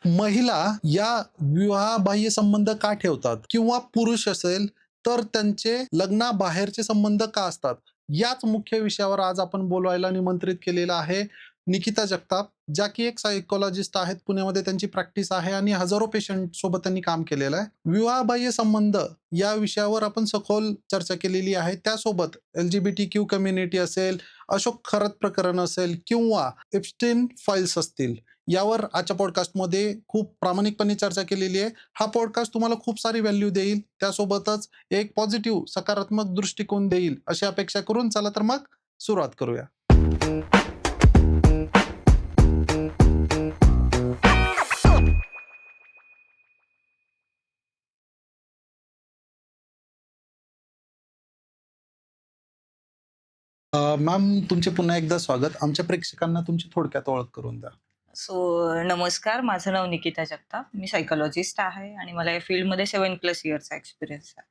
महिला या विवाहबाह्य संबंध का ठेवतात किंवा पुरुष असेल तर त्यांचे लग्नाबाहेरचे संबंध का असतात, याच मुख्य विषयावर आज आपण बोलवायला निमंत्रित केलेलं आहे निकिता जगताप, ज्या की एक सायकोलॉजिस्ट आहेत. पुण्यामध्ये त्यांची प्रॅक्टिस आहे आणि हजारो पेशंट सोबत त्यांनी काम केलेलं आहे. विवाहबाह्य संबंध या विषयावर आपण सखोल चर्चा केलेली आहे. त्यासोबत LGBTQ कम्युनिटी असेल, अशोक खरत प्रकरण असेल किंवा एप्स्टीन फाईल्स असतील, यावर आजच्या पॉडकास्टमध्ये खूप प्रामाणिकपणे चर्चा केलेली आहे. हा पॉडकास्ट तुम्हाला खूप सारी व्हॅल्यू देईल, त्यासोबतच एक पॉझिटिव्ह सकारात्मक दृष्टिकोन देईल अशी अपेक्षा करून चला तर मग सुरुवात करूया. मॅम, तुमचे पुन्हा एकदा स्वागत. आमच्या प्रेक्षकांना तुमची थोडक्यात ओळख करून द्या. नमस्कार. माझं नाव निकिता जगताप. मी सायकॉलॉजिस्ट आहे आणि मला या फील्डमध्ये 7+ इयर्सचा एक्सपिरियन्स आहे.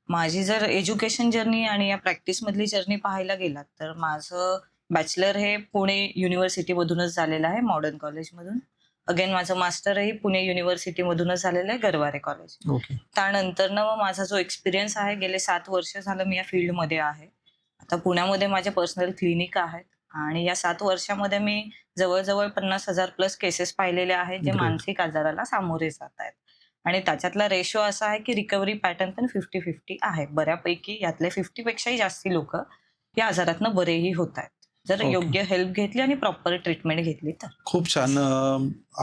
माझी जर एज्युकेशन जर्नी आणि या प्रॅक्टिसमधली जर्नी पाहायला गेलात, तर माझं बॅचलर हे पुणे युनिव्हर्सिटीमधूनच झालेलं आहे, मॉडर्न कॉलेजमधून. अगेन माझं मास्टरही पुणे युनिव्हर्सिटीमधूनच झालेलं आहे, गरवारे कॉलेज. ओके. त्यानंतरनं मग माझा जो एक्सपिरियन्स आहे, गेले 7 वर्ष झालं मी या फील्डमध्ये आहे. आता पुण्यामध्ये माझे पर्सनल क्लिनिक आहेत आणि या 7 वर्षामध्ये मी जवळ-जवळ 50,000+ केसेस पाहिलेले आहेत, जे ग्रेट. मानसिक आजाराला सामोरे जात आहेत. आणि त्याच्यातला रेशो असा आहे, की रिकव्हरी पॅटर्न पण 50-50 आहे. बऱ्यापैकी यातले 50 पेक्षाही जास्ती लोकं या आजारातनं बरेही होत आहेत. जर ओके. योग्य हेल्प घेतली आणि प्रॉपर ट्रीटमेंट घेतली तर. खूप छान.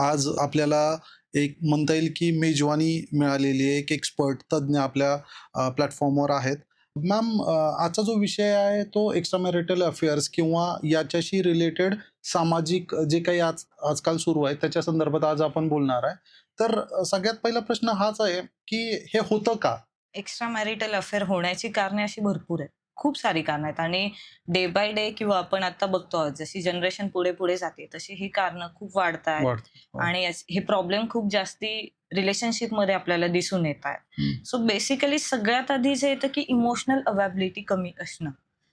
आज आपल्याला एक म्हणता येईल की मेजवानी मिळालेली आहे. एक एक्सपर्ट तज्ञ आपल्या प्लॅटफॉर्मवर आहेत. मॅम, आजचा जो विषय आहे तो एक्स्ट्रा मॅरिटल अफेअर्स किंवा याच्याशी रिलेटेड सामाजिक जे काही आजकाल सुरू आहे त्याच्या संदर्भात आज आपण बोलणार आहे. तर सगळ्यात पहिला प्रश्न हाच आहे की हे होतं का? एक्स्ट्रा मॅरिटल अफेअर होण्याची कारणे अशी भरपूर आहेत. खूप सारी कारणं आहेत आणि डे बाय डे किंवा आपण आता बघतो आहोत, जशी जनरेशन पुढे-पुढे जाते, तशी ही कारणं खूप वाढतायत वाढतं. हो. आणि हे प्रॉब्लेम खूप जास्ती रिलेशनशिपमध्ये आपल्याला दिसून येत आहेत. हं. सो बेसिकली सगळ्यात आधी जे येतं, की इमोशनल अवेबिलिटी कमी असणं.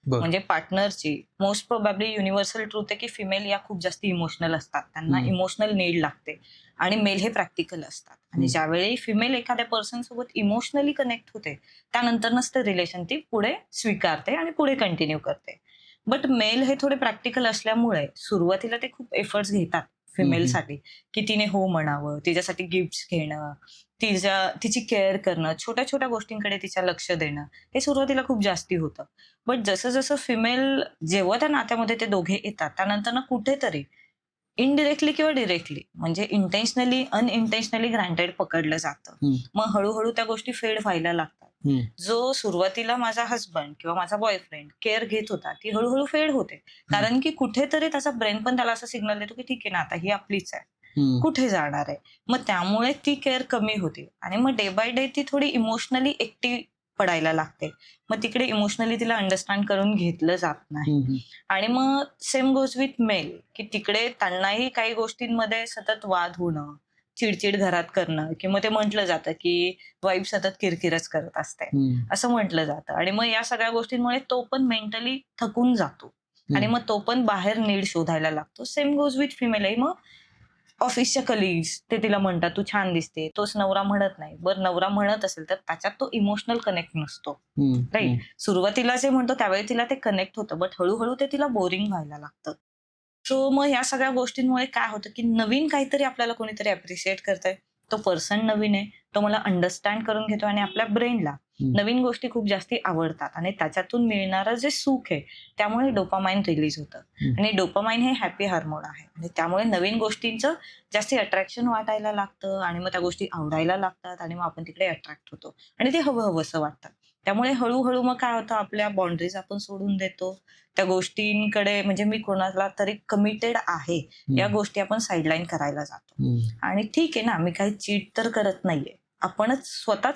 बरं. म्हणजे पार्टनरची मोस्ट प्रोबॅबली युनिव्हर्सल ट्रूथ आहे, की फिमेल या खूप जास्त इमोशनल असतात. त्यांना हं. इमोशनल नीड लागते आणि मेल हे प्रॅक्टिकल असतात. आणि ज्यावेळी फिमेल एखाद्या पर्सन सोबत इमोशनली कनेक्ट होते, त्यानंतरच ते रिलेशन ती पुढे स्वीकारते आणि पुढे कंटिन्यू करते. बट मेल हे थोडे प्रॅक्टिकल असल्यामुळे सुरुवातीला ते खूप एफर्ट्स घेतात फिमेलसाठी, की तिने हो म्हणावं, तिच्यासाठी गिफ्ट्स घेणं, तिची केअर करणं, छोट्या-छोट्या गोष्टींकडे तिच्या लक्ष देणं, हे सुरुवातीला खूप जास्ती होतं. बट जसं-जसं फिमेल जेव्हा त्या नात्यामध्ये ते दोघे येतात, त्यानंतर ना कुठेतरी इनडिरेक्टली किंवा डायरेक्टली म्हणजे इंटेन्शनली, अनइंटेन्शनली ग्रँटेड पकडलं जातं. हं. मग हळू-हळू त्या गोष्टी फेड व्हायला लागतात. हं. जो सुरुवातीला माझा हसबंड किंवा माझा बॉयफ्रेंड केअर घेत होता, ती हळू फेड होते. कारण की कुठेतरी त्याचा ब्रेन पण त्याला असा सिग्नल देतो, की ठीक आहे ना, आता ही आपलीच आहे. हं. कुठे जाणार आहे? मग त्यामुळे ती केअर कमी होते आणि मग डे बाय डे ती थोडी इमोशनली एकटी पडायला लागते. मग तिकडे इमोशनली तिला अंडरस्टँड करून घेतलं जात नाही. हं. हं. आणि मग सेम गोज विथ मेल, की तिकडे त्यांनाही काही गोष्टींमध्ये सतत वाद होणं, चिड घरात करणं किंवा ते म्हटलं जातं, की वाईफ सतत किरकिरच करत असते, हं. असं म्हटलं जातं. आणि मग या सगळ्या गोष्टींमुळे तो पण मेंटली थकून जातो आणि मग तो पण बाहेर नीड शोधायला लागतो. सेम गोज विथ फिमेलही मग ऑफिसच्या कलीग्स ते तिला म्हणतात, "तू छान दिसते." तोच नवरा म्हणत नाही. बरं नवरा म्हणत असेल तर त्याच्यात तो इमोशनल कनेक्ट नसतो. हं. राइट? हं. सुरुवातीला जे म्हणतो त्यावेळी तिला ते कनेक्ट होतं. बट हळू ते तिला बोरिंग व्हायला लागतं. सो मग ह्या सगळ्या गोष्टींमुळे काय होतं, की नवीन काहीतरी आपल्याला कोणीतरी अप्रिशिएट करतंय. तो पर्सन नवीन आहे. तो मला अंडरस्टँड करून घेतो आणि आपल्या ब्रेनला हं. नवीन गोष्टी खूप जास्ती आवडतात आणि त्याच्यातून मिळणारं जे सुख आहे, त्यामुळे डोपामाइन रिलीज होतं. हं. आणि डोपामाइन हे हॅपी हार्मोन आहे आणि त्यामुळे नवीन गोष्टींचं जास्ती अट्रॅक्शन वाटायला लागतं आणि मग त्या गोष्टी आवडायला लागतात आणि मग आपण तिकडे अट्रॅक्ट होतो आणि ते हवं-हवंसं वाटतं. त्यामुळे हळू मग काय होतं, आपल्या बाउंडरीज आपण सोडून देतो. त्या गोष्टींकडे म्हणजे मी कोणाला तरी कमिटेड आहे, या गोष्टी आपण साइडलाईन करायला जातो. हं. आणि ठीक आहे ना, मी काही चीट तर करत नाहीये. आपणच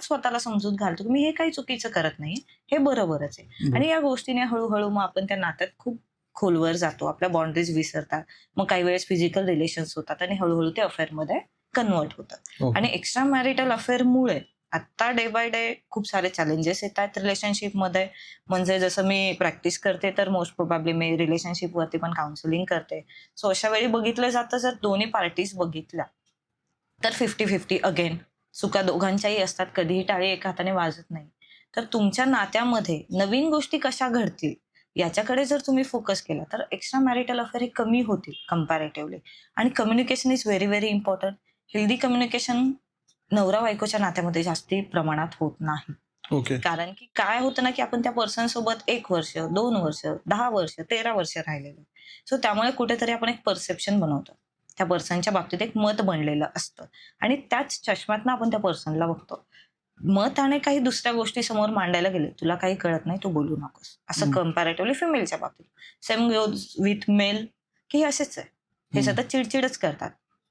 स्वतःला समजूत घालतो, की मी हे काही चुकीचं करत नाहीये. हे बरोबरच आहे. बरं. आणि या गोष्टीने हळू मग आपण त्या नात्यात खूप खोलवर जातो. आपल्या बाउंडरीज विसरतात. मग काही वेळेस फिजिकल रिलेशन्स होतात आणि हळू ते अफेअरमध्ये कन्व्हर्ट होतं. ओके. आणि एक्स्ट्रा मॅरिटल अफेअरमुळे आता डे बाय डे खूप सारे चॅलेंजेस येतात रिलेशनशिपमध्ये. म्हणजे जसं मी प्रॅक्टिस करते, तर मोस्ट प्रोबॅबली मी रिलेशनशिपवरती पण काउन्सिलिंग करते. सो अशा वेळी बघितलं जातं, जर दोन्ही पार्टीज बघितल्या, तर 50-50 अगेन चुका दोघांच्याही असतात, कधीही टाळी एका हाताने वाजत नाही. तर तुमच्या नात्यामध्ये नवीन गोष्टी कशा घडतील याच्याकडे जर तुम्ही फोकस केला तर एक्स्ट्रा मॅरिटल अफेअर हे कमी होतील कम्पॅरेटिव्हली. आणि communication is very very important. Healthy communication नवरा बायकोच्या नात्यामध्ये जास्ती प्रमाणात होत नाही. ओके. कारण की काय होतं ना, की आपण त्या पर्सन सोबत 1 वर्ष, 2 वर्ष, 10 वर्ष, 13 वर्ष राहिलेलो. सो त्यामुळे कुठेतरी आपण एक परसेप्शन बनवतो. त्या पर्सनच्या बाबतीत एक मत बनलेलं असतं आणि त्याच चष्म्यातनं आपण त्या पर्सनला बघतो. मत आणि काही दुसऱ्या गोष्टी समोर मांडायला गेले, तुला काही कळत नाही, तू बोलू नकोस. असं हं. कम्पॅरेटिव्हली फिमेलच्या बाबतीत. सेम गोज विथ मेल, की हे असेच आहे. हे हं. सतत चिडचिडच करतात.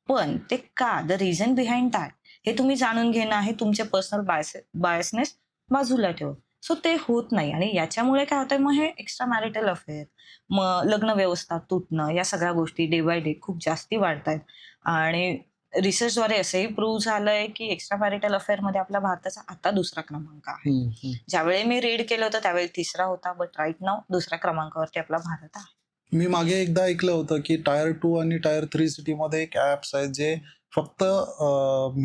पण ते का? द रिझन बिहाइंड दॅट हे तुम्ही जाणून घेणं आहे तुमचे पर्सनल बायसनेस बाजूला ठेवून. सो ते होत नाही आणि याच्यामुळे काय होतंय मग हे एक्स्ट्रा मॅरिटल अफेअर, मग लग्न व्यवस्था तुटणं, या सगळ्या गोष्टी डे बाय डे खूप जास्ती वाढतायत. आणि रिसर्चद्वारे असंही प्रूव्ह झालंय, की एक्स्ट्रा मॅरिटल अफेअरमध्ये आपल्या भारताचा आता 2रा क्रमांक आहे. हं, हं. ज्यावेळी मी रीड केलं होतं त्यावेळी 3रा होता, बट राइट नाऊ 2ऱ्या क्रमांकावरती आपला भारत आहे. मी मागे एकदा ऐकलं होतं, की टायर 2 आणि टायर 3 सिटीमध्ये एक ॲप्स आहेत जे फक्त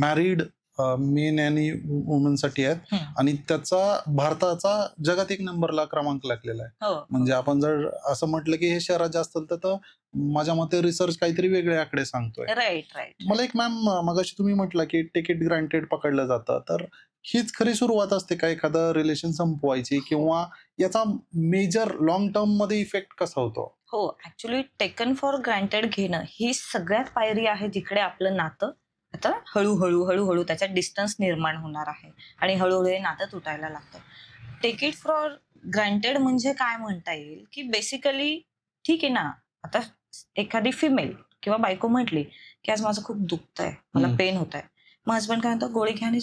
मॅरिड मेन आणि वुमनसाठी आहेत हं. आणि त्याचा भारताचा जगात 1 नंबरला क्रमांक लागलेला आहे. हो. म्हणजे आपण जर असं म्हटलं, की हे शहरात जास्त तर माझ्या मते रिसर्च काहीतरी वेगळे आकडे सांगतोय. राइट. मला एक मॅम मगाशी तुम्ही म्हटलं, की टेक इट ग्रांटेड पकडलं जातं. तर हीच खरी सुरुवात असते का एखादं रिलेशन संपवायची किंवा याचा मेजर लाँग टर्ममध्ये इफेक्ट कसा होतो? हो, ऍक्च्युली टेकन फॉर ग्रँटेड घेणं ही सगळ्यात पायरी आहे जिकडे आपलं नातं आता हळूहळू त्याच्यात डिस्टन्स निर्माण होणार आहे आणि हळूहळू हे नातं तुटायला लागतं. टेक इट फॉर ग्रँटेड म्हणजे काय म्हणता येईल, की बेसिकली ठीक आहे ना, आता एखादी फिमेल किंवा बायको म्हटली, की आज माझं खूप दुखतंय, मला हं. पेन होतंय. मग हसबंड काय म्हणतो, गोळी घ्या आणि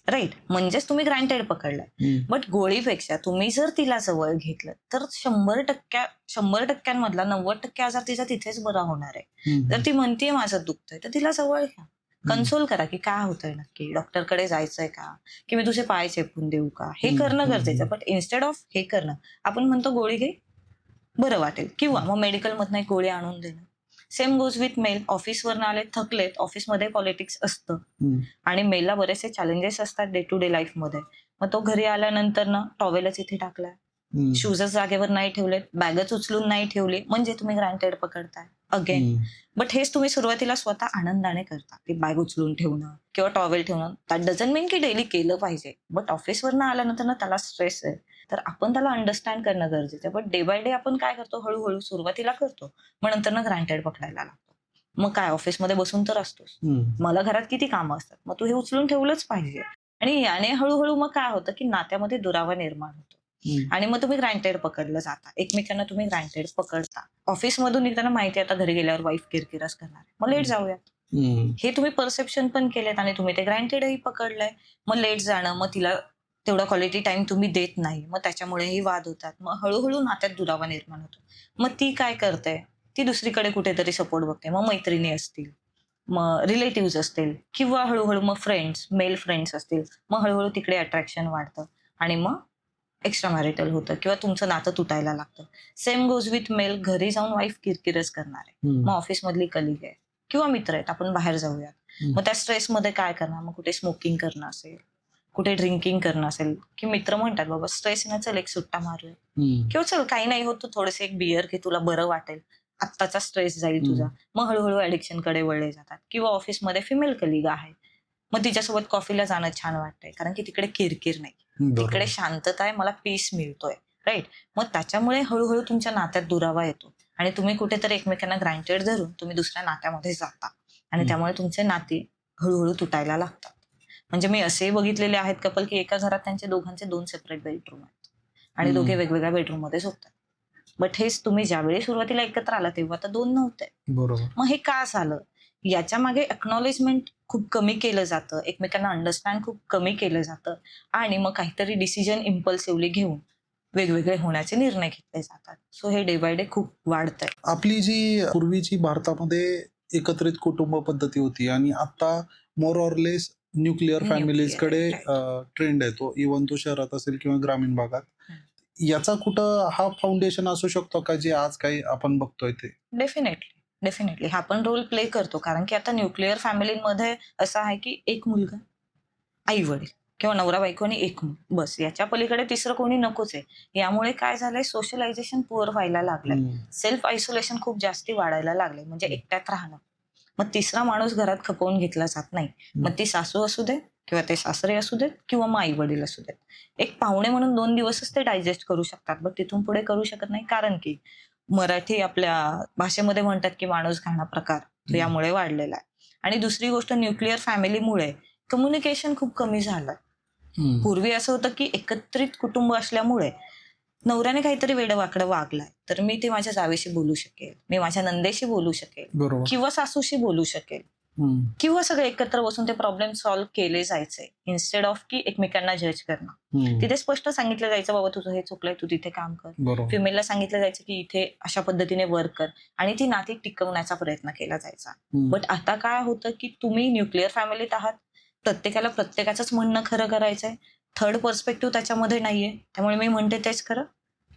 राईट. म्हणजेच तुम्ही ग्रँटेड पकडलंय. हं. बट गोळीपेक्षा तुम्ही जर तिला जवळ घेतलं, तर 100%मधला 90% आजार तिचा तिथेच बरा होणार आहे. हं, जर हं. ती म्हणतीये माझं दुखतंय, तर तिला जवळ घ्या. हं. कन्सोल करा, की काय होतंय नक्की? डॉक्टरकडे जायचंय का? की मी तुझे पाय चेपून देऊ का? हे हं, करणं हं, गरजेचं हं. आहे. बट इन्स्टेड ऑफ हे करणं, आपण म्हणतो गोळी घे, बरं वाटेल किंवा मग मेडिकलमधनं एक गोळी आणून देणं. Same goes with male. ऑफिसवरनं आले, थकलेत, ऑफिसमध्ये पॉलिटिक्स असतं. हं. आणि मेलला बरेचसे चॅलेंजेस असतात डे टू डे लाईफमध्ये. मग तो घरी आल्यानंतर ना टॉवेलच इथे टाकलाय, हं. शूजच जागेवर नाही ठेवलेत, बॅगच उचलून नाही ठेवली, म्हणजे तुम्ही ग्रँटेड पकडताय अगेन. हं. बट हेच तुम्ही सुरुवातीला स्वतः आनंदाने करता. ती बॅग उचलून ठेवणं किंवा टॉवेल ठेवणं. दॅट डझंट मीन की डेली केलं पाहिजे. बट ऑफिसवरनं आल्यानंतर ना त्याला स्ट्रेस आहे. तर आपण त्याला अंडरस्टँड करणं गरजेचं आहे. बट डे बाय डे आपण काय करतो, हळूहळू सुरुवातीला करतो. मग नंतर ना ग्रँटेड पकडायला लागतो. मग काय ऑफिसमध्ये बसून तर असतोस. हं. मला घरात किती कामं असतात. मग तू हे उचलून ठेवलंच पाहिजे. आणि याने हळूहळू मग काय होतं, की नात्यामध्ये दुरावा निर्माण होतो. हं. आणि मग तुम्ही ग्रँटेड पकडलं जाता. एकमेकांना तुम्ही ग्रँटेड पकडता. ऑफिसमधून निघताना माहिती आहे आता घरी गेल्यावर वाईफ किरकिरच करणार आहे. मग लेट जाऊयात. हं. हे तुम्ही परसेप्शन पण केलेत आणि तुम्ही ते ग्रँटेडही पकडलंय. मग लेट जाणं, मग तिला तेवढा क्वालिटी टाईम तुम्ही देत नाही. मग त्याच्यामुळेही वाद होतात. मग हळूहळू नात्यात दुरावा निर्माण होतो. मग ती काय करते? ती दुसरीकडे कुठेतरी सपोर्ट बघते. मग मैत्रिणी असतील, मग रिलेटिव्हज असतील किंवा हळूहळू मग फ्रेंड्स, मेल फ्रेंड्स असतील. मग हळूहळू तिकडे अट्रॅक्शन वाढतं आणि मग एक्स्ट्रा मॅरिटल होतं किंवा तुमचं नातं तुटायला लागतं. Same goes with mail. घरी जाऊन वाईफ किरकिरच करणार आहे. हं. मग ऑफिसमधली कलीग आहे किंवा मित्र आहेत, आपण बाहेर जाऊयात. हं. मग त्या स्ट्रेसमध्ये काय करणार? मग कुठे स्मोकिंग करणं असेल, कुठे ड्रिंकिंग करणं असेल, की मित्र म्हणतात बाबा स्ट्रेस आहे ना, चल एक सुट्टा मारूया हं. किंवा चल काही नाही होत, तू थोडंसं एक बिअर घे, तुला बरं वाटेल. आत्ताचा स्ट्रेस जाईल तुझा. मग हळूहळू ॲडिक्शनकडे वळले जातात किंवा ऑफिसमध्ये फिमेल कलीग आहे. मग तिच्यासोबत कॉफीला जाणं छान वाटतंय कारण की तिकडे किरकिर नाही. बरोबर. तिकडे शांतता आहे, मला पीस मिळतोय. राईट. मग त्याच्यामुळे हळूहळू तुमच्या नात्यात दुरावा येतो आणि तुम्ही कुठेतरी एकमेकांना ग्रँटेड धरून तुम्ही दुसऱ्या नात्यामध्ये जाता आणि हं. त्यामुळे तुमचे नाती हळूहळू तुटायला लागतात. म्हणजे मी असेही बघितलेले आहेत कपल, की एका घरात त्यांचे दोघांचे 2 सेपरेट बेडरूम आहेत आणि हं. दोघे वेगवेगळ्या बेडरूममध्ये झोपतात. बट हेच तुम्ही ज्यावेळी सुरुवातीला एकत्र आला तेव्हा तर 2 नव्हते. बरोबर. मग हे का झालं? याच्या मागे अॅक्नॉलेजमेंट खूप कमी केलं जातं. एकमेकांना अंडरस्टँड खूप कमी केलं जातं आणि मग काहीतरी डिसिजन इम्पल्सिव्हली घेऊन वेगवेगळे होण्याचे निर्णय घेतले जातात. सो हे डे बाय डे खूप वाढतंय. आपली जी पूर्वीची भारतामध्ये एकत्रित कुटुंब पद्धती होती आणि आता मोर ऑर लेस न्यूक्लिअर फॅमिलीजकडे ट्रेंड आहे तो. इव्हन तो शहरात असेल किंवा ग्रामीण भागात. याचा कुठं हा फाउंडेशन असू शकतो का जे आज काही आपण बघतोय ते? डेफिनेटली. डेफिनेटली हा पण रोल प्ले करतो, कारण की आता न्यूक्लिअर फॅमिलीमध्ये असं आहे की एक मुलगा, आई वडील किंवा नवरा बायको आणि एक मूल, बस याच्या पलीकडे तिसरं कोणी नकोच आहे. यामुळे काय झालंय, सोशलायझेशन पुअर व्हायला लागलंय, सेल्फ आयसोलेशन खूप जास्ती वाढायला लागलंय, म्हणजे एकट्यात राहणं. मग तिसरा माणूस घरात खपवून घेतला जात नाही. मग ती सासू असू दे किंवा ते सासरे असू देत किंवा मग आई वडील असू देत, एक पाहुणे म्हणून 2 दिवसच ते डायजेस्ट करू शकतात, बट तिथून पुढे करू शकत नाही. कारण की मराठी आपल्या भाषेमध्ये म्हणतात की माणूस घाणा प्रकार तो यामुळे वाढलेला आहे. आणि दुसरी गोष्ट, न्यूक्लिअर फॅमिलीमुळे कम्युनिकेशन खूप कमी झालं. पूर्वी असं होतं की एकत्रित कुटुंब असल्यामुळे नवऱ्याने काहीतरी वेडं-वाकडं वागलाय, तर मी ते माझ्या जावेशी बोलू शकेल, मी माझ्या नंदेशी बोलू शकेल बरोबर. किंवा सासूशी बोलू शकेल किंवा सगळे एकत्र बसून ते प्रॉब्लेम सॉल्व्ह केले जायचे, इन्स्टेड ऑफ की एकमेकांना जज करणं. तिथे स्पष्ट सांगितलं जायचं, बाबा तुझं हे चुकलंय, तू तिथे काम कर. बरोबर. फिमेलला सांगितलं जायचं की इथे अशा पद्धतीने वर्क कर, आणि ती नाती टिकवण्याचा प्रयत्न केला जायचा. बट आता काय होतं की तुम्ही न्यूक्लिअर फॅमिलीत आहात, प्रत्येकाला प्रत्येकाचंच म्हणणं खरं करायचंय, थर्ड पर्स्पेक्टिव्ह त्याच्यामध्ये नाहीये. त्यामुळे मी म्हणते तेच खरं,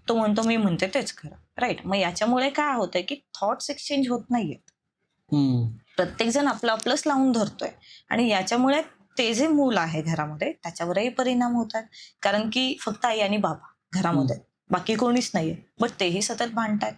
तो म्हणतो मी म्हणते तेच खरं, राईट. मग याच्यामुळे काय होतंय की थॉट्स एक्सचेंज होत नाहीयेत, प्रत्येक जण आपलं आपलंच लावून धरतोय, आणि याच्यामुळे ते जे मूल आहे घरामध्ये त्याच्यावरही परिणाम होतात. कारण की फक्त आई आणि बाबा घरामध्ये, बाकी कोणीच नाहीये, बट तेही सतत भांडतायत.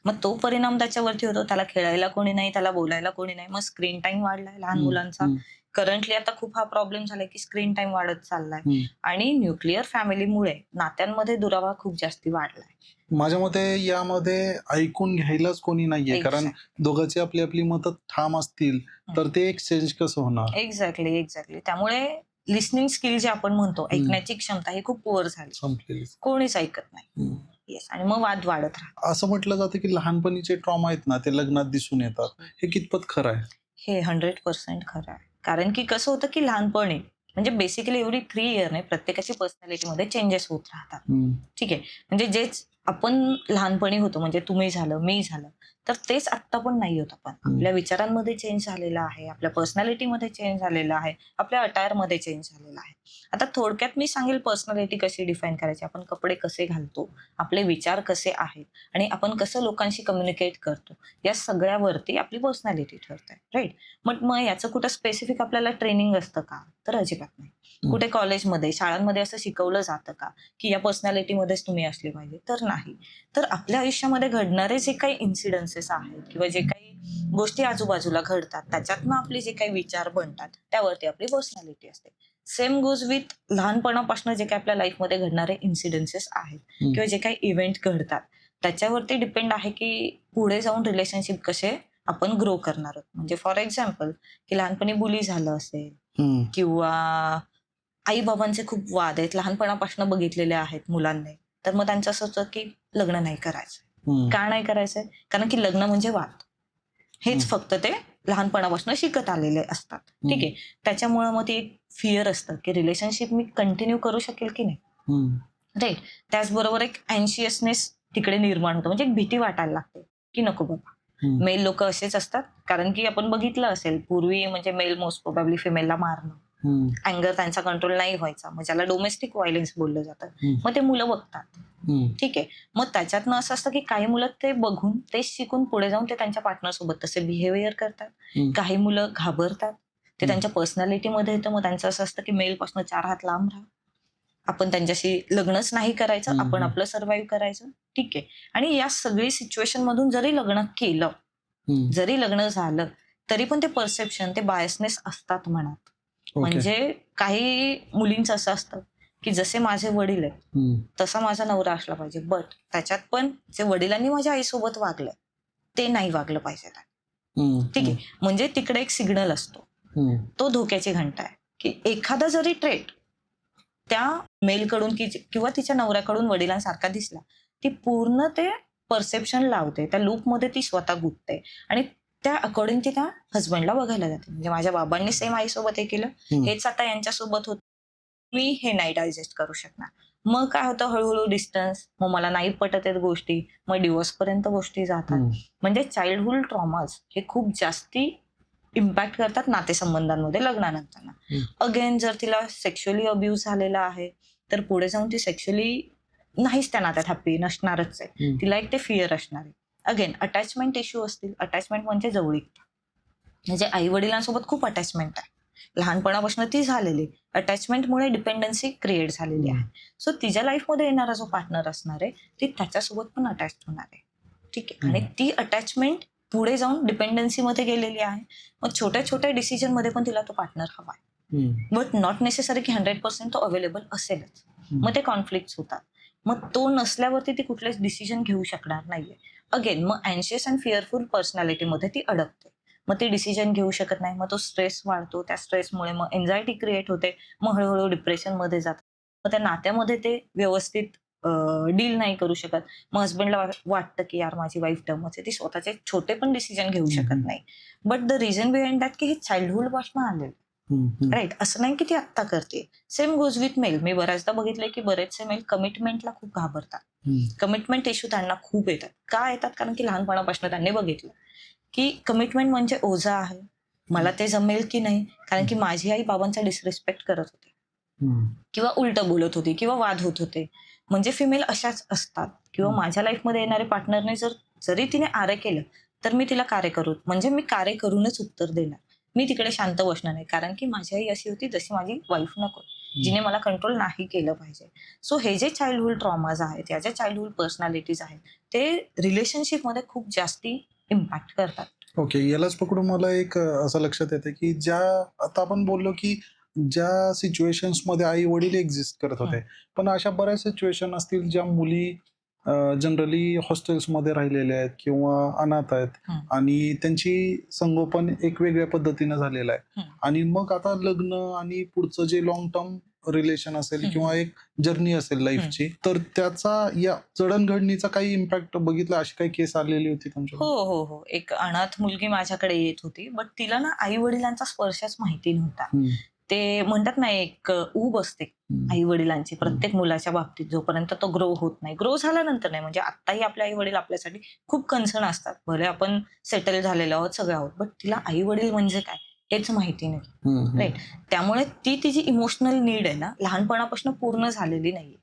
मग तो परिणाम त्याच्यावरती होतो, त्याला खेळायला कोणी नाही, त्याला बोलायला कोणी नाही, मग स्क्रीन टाइम वाढलाय लहान मुलांचा. करंटली आता खूप हा प्रॉब्लेम झालाय की स्क्रीन टाइम वाढत चाललाय, आणि न्यूक्लिअर फॅमिलीमुळे नात्यांमध्ये दुरावा खूप जास्ती वाढलाय. माझ्या मते यामध्ये ऐकून घ्यायलाच कोणी नाहीये, कारण दोघांची आपली आपली मतं ठाम असतील तर ते एक्सचेंज कसं होणार. एक्झॅक्टली. त्यामुळे लिसनिंग स्किल जे आपण म्हणतो, ऐकण्याची क्षमता ही खूप पुअर झाली, संपलेली. कोणीच ऐकत नाही. येस, आणि मग वाद वाढत राहतात. असं म्हटलं जातं की लहानपणीचे ट्रॉमा आहेत ना, ते लग्नात दिसून येतात. हे कितपत खरं आहे? हे 100% खरं आहे. कारण की कसं होतं की लहानपणी, म्हणजे बेसिकली एव्हरी 3 इयर नाही, प्रत्येकाची पर्सनॅलिटीमध्ये चेंजेस होत राहतात. ठीक आहे, म्हणजे जेच आपण लहानपणी होतो, म्हणजे तुम्ही झालं, मी झालं, तर तेच आत्ता पण नाही होत आपण. आपल्या विचारांमध्ये चेंज झालेला आहे, आपल्या पर्सनॅलिटीमध्ये चेंज झालेला आहे, आपल्या अटायरमध्ये चेंज झालेला आहे. आता थोडक्यात मी सांगेल पर्सनॅलिटी कशी डिफाईन करायची, आपण कपडे कसे घालतो, आपले विचार कसे आहेत, आणि आपण कसं लोकांशी कम्युनिकेट करतो, या सगळ्यावरती आपली पर्सनॅलिटी ठरते, राईट. मग याचं कुठं स्पेसिफिक आपल्याला ट्रेनिंग असतं का? तर अजिबात नाही. कुठे कॉलेजमध्ये, शाळांमध्ये असं शिकवलं जातं का की या पर्सनॅलिटीमध्येच तुम्ही असले पाहिजे? तर नाही. तर आपल्या आयुष्यामध्ये घडणारे जे काही इन्सिडन्सेस आहेत किंवा जे काही गोष्टी आजूबाजूला घडतात, त्याच्यातनं आपले जे काही विचार बनतात, त्यावरती आपली पर्सनॅलिटी असते. सेम गोज विथ लहानपणापासून जे काही आपल्या लाईफमध्ये घडणारे इन्सिडन्सेस आहेत किंवा जे काही इव्हेंट घडतात, त्याच्यावरती डिपेंड आहे की पुढे जाऊन रिलेशनशिप कसे आपण ग्रो करणार आहोत. म्हणजे फॉर एक्झाम्पल की लहानपणी बुली झालं असेल किंवा आई बाबांचे खूप वाद आहेत, लहानपणापासून बघितलेले आहेत मुलांनी, तर मग त्यांचं असं होतं की लग्न नाही करायचं. का नाही करायचंय? कारण की लग्न म्हणजे वाद, हेच फक्त ते लहानपणापासून शिकत आलेले असतात. ठीक आहे, त्याच्यामुळे मग ती एक फिअर असतं की रिलेशनशिप मी कंटिन्यू करू शकेल की नाही, राईट. त्याचबरोबर एक अँशियसनेस तिकडे निर्माण होतो, म्हणजे एक भीती वाटायला लागते की नको बाबा. मेल लोक असेच असतात, कारण की आपण बघितलं असेल पूर्वी, म्हणजे मेल मोस्ट प्रोबॅबली फिमेलला मारणं, अँगर त्यांचा कंट्रोल नाही व्हायचा, मग ज्याला डोमेस्टिक व्हायलन्स बोललं जातं. मग ते मुलं बघतात, ठीक आहे. मग त्याच्यातनं असं असतं की काही मुलं ते बघून, तेच शिकून पुढे जाऊन ते त्यांच्या पार्टनर सोबत तसे बिहेवियर करतात. काही मुलं घाबरतात, ते त्यांच्या पर्सनॅलिटीमध्ये येतं. मग त्यांचं असं असतं की मेल पासून 4 हात लांब राहा, आपण त्यांच्याशी लग्नच नाही करायचं, आपण आपलं सर्व्हाइव्ह करायचं, ठीक आहे. आणि या सगळी सिच्युएशन मधून जरी लग्न केलं, जरी लग्न झालं, तरी पण ते परसेप्शन, ते बायसनेस असतात मनात. म्हणजे काही मुलींचं असं असतं की जसे माझे वडील आहेत तसा माझा नवरा असला पाहिजे, बट त्याच्यात पण जे वडिलांनी माझ्या आईसोबत वागलंय ते नाही वागलं पाहिजे, ठीक आहे. म्हणजे तिकडे एक सिग्नल असतो, तो धोक्याची घंटा आहे की एखादा जरी ट्रेट त्या मेलकडून किंवा तिच्या नवऱ्याकडून वडिलांसारखा दिसला, ती पूर्ण ते परसेप्शन लावते, त्या लूपमध्ये ती स्वतः गुंतते, आणि त्या अकॉर्डिंग ती त्या हजबंडला बघायला जाते. म्हणजे माझ्या बाबांनी सेम आईसोबत हे केलं, हेच आता यांच्यासोबत होत, मी हे नाही डायजेस्ट करू शकणार. मग काय होतं, हळूहळू डिस्टन्स, मग मला नाही पटत आहेत गोष्टी, मग डिवोर्स पर्यंत गोष्टी जातात. म्हणजे चाइल्डहुड ट्रॉमाज हे खूप जास्ती इम्पॅक्ट करतात नातेसंबंधांमध्ये लग्नानंतर. अगेन जर तिला सेक्शुअली अब्यूज झालेला आहे, तर पुढे जाऊन ती सेक्शुअली नाहीच त्या नात्यात हॅप्पी नसणारच आहे, तिला एक ते फिअर असणार आहे. अगेन अटॅचमेंट इश्यू असतील, अटॅचमेंट म्हणजे जवळीकता, म्हणजे आई वडिलांसोबत खूप अटॅचमेंट आहे, लहानपणापासून ती झालेली, अटॅचमेंटमुळे डिपेंडन्सी क्रिएट झालेली आहे. सो तिच्या लाईफमध्ये येणारा जो पार्टनर असणार आहे ती त्याच्यासोबत पण अटॅच होणार आहे. ठीक आहे. आणि ती अटॅचमेंट पुढे जाऊन डिपेंडन्सीमध्ये गेलेली आहे. मग छोट्या छोट्या डिसिजन मध्ये पण तिला तो पार्टनर हवा आहे, बट नॉट नेसेसरी की 100% तो अवेलेबल असेलच. मग ते कॉन्फ्लिक्ट होतात. मग तो नसल्यावरती ती कुठलेच डिसिजन घेऊ शकणार नाहीये. अगेन मग अँशियस अँड फिअरफुल पर्सनॅलिटीमध्ये ती अडकते. मग ती डिसिजन घेऊ शकत नाही, मग तो स्ट्रेस वाढतो, त्या स्ट्रेसमुळे मग एन्झायटी क्रिएट होते, मग हळूहळू डिप्रेशनमध्ये जातात. मग त्या नात्यामध्ये ते व्यवस्थित डील नाही करू शकत. मग हसबंडला वाटतं की यार माझी वाईफ डमच आहे, ती स्वतःचे छोटे पण डिसिजन घेऊ शकत नाही. But the reason behind that की हे चाइल्डहुड पासून आलेलं, राईट. असं नाही की ती आत्ता करते. Same goes with male. मी बऱ्याचदा बघितलंय की बरेचसे मेल कमिटमेंटला खूप घाबरतात. कमिटमेंट इश्यू त्यांना खूप येतात. का येतात? कारण की लहानपणापासून त्यांनी बघितलं की कमिटमेंट म्हणजे ओझा आहे, मला ते जमेल की नाही, कारण की माझी आई बाबांचा डिसरिस्पेक्ट करत होती किंवा उलट बोलत होती किंवा वाद होत होते. म्हणजे फिमेल अशाच असतात. किंवा माझ्या लाईफमध्ये येणारे पार्टनरने जरी तिने आरे केलं तर मी तिला कार्य करू, म्हणजे मी कार्य करूनच उत्तर देणार. मी तिकडे शांत बसणार नाही, कारण की माझी आई अशी होती जशी माझी वाईफ नको, जिने मला कंट्रोल नाही केलं पाहिजे. सो हे जे चाइल्डहुड ट्रॉमाज आहेत, या ज्या चाइल्डहुड पर्सनॅलिटीज आहेत, ते रिलेशनशिपमध्ये खूप जास्ती इम्पॅक्ट करतात. ओके, यालाच पकडून मला एक असं लक्षात येतं की ज्या आता आपण बोललो की ज्या सिच्युएशन्स मध्ये आई वडील एक्झिस्ट करत होते, पण अशा बऱ्याच सिच्युएशन असतील ज्या मुली जनरली हॉस्टेल्समध्ये राहिलेल्या आहेत किंवा अनाथ आहेत आणि त्यांची संगोपन एक वेगळ्या पद्धतीनं झालेलं आहे. आणि मग आता लग्न आणि पुढचं जे लॉंग टर्म रिलेशन असेल किंवा एक जर्नी असेल लाईफची, तर त्याचा या जडणघडणीचा काही इम्पॅक्ट बघितला? अशी काही केस आलेली होती तुमच्या? हो हो हो. एक अनाथ मुलगी माझ्याकडे येत होती, बट तिला ना आई वडिलांचा स्पर्शच माहिती नव्हता. ते म्हणतात ना, एक ऊब असते आई वडिलांची प्रत्येक मुलाच्या बाबतीत, जोपर्यंत तो ग्रो होत नाही. ग्रो झाल्यानंतर नाही, म्हणजे आत्ताही आपले आई वडील आपल्यासाठी खूप कन्सर्न असतात, भले आपण सेटल झालेलो आहोत, सगळे आहोत, बट तिला आई वडील म्हणजे काय हेच माहिती नाही, राईट. त्यामुळे ती तिची इमोशनल नीड आहे ना लहानपणापासून पूर्ण झालेली नाहीये.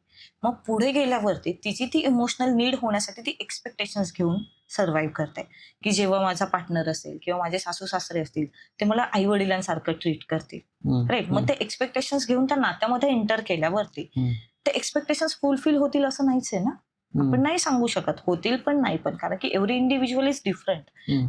मग पुढे गेल्यावरती तिची ती इमोशनल नीड होण्यासाठी ती एक्सपेक्टेशन्स घेऊन सर्व्हाइव्ह करते, की जेव्हा माझा पार्टनर असेल किंवा माझे सासू सासरे असतील ते मला आई वडिलांसारखं ट्रीट करतील, राईट. मग ते एक्सपेक्टेशन्स घेऊन त्या नात्यामध्ये एंटर केल्यावरती ते एक्सपेक्टेशन्स फुलफिल होतील असं नाहीच आहे ना. आपण नाही सांगू शकत होतील पण नाही पण, कारण की एव्हरी इंडिव्हिज्युअल इज डिफरंट.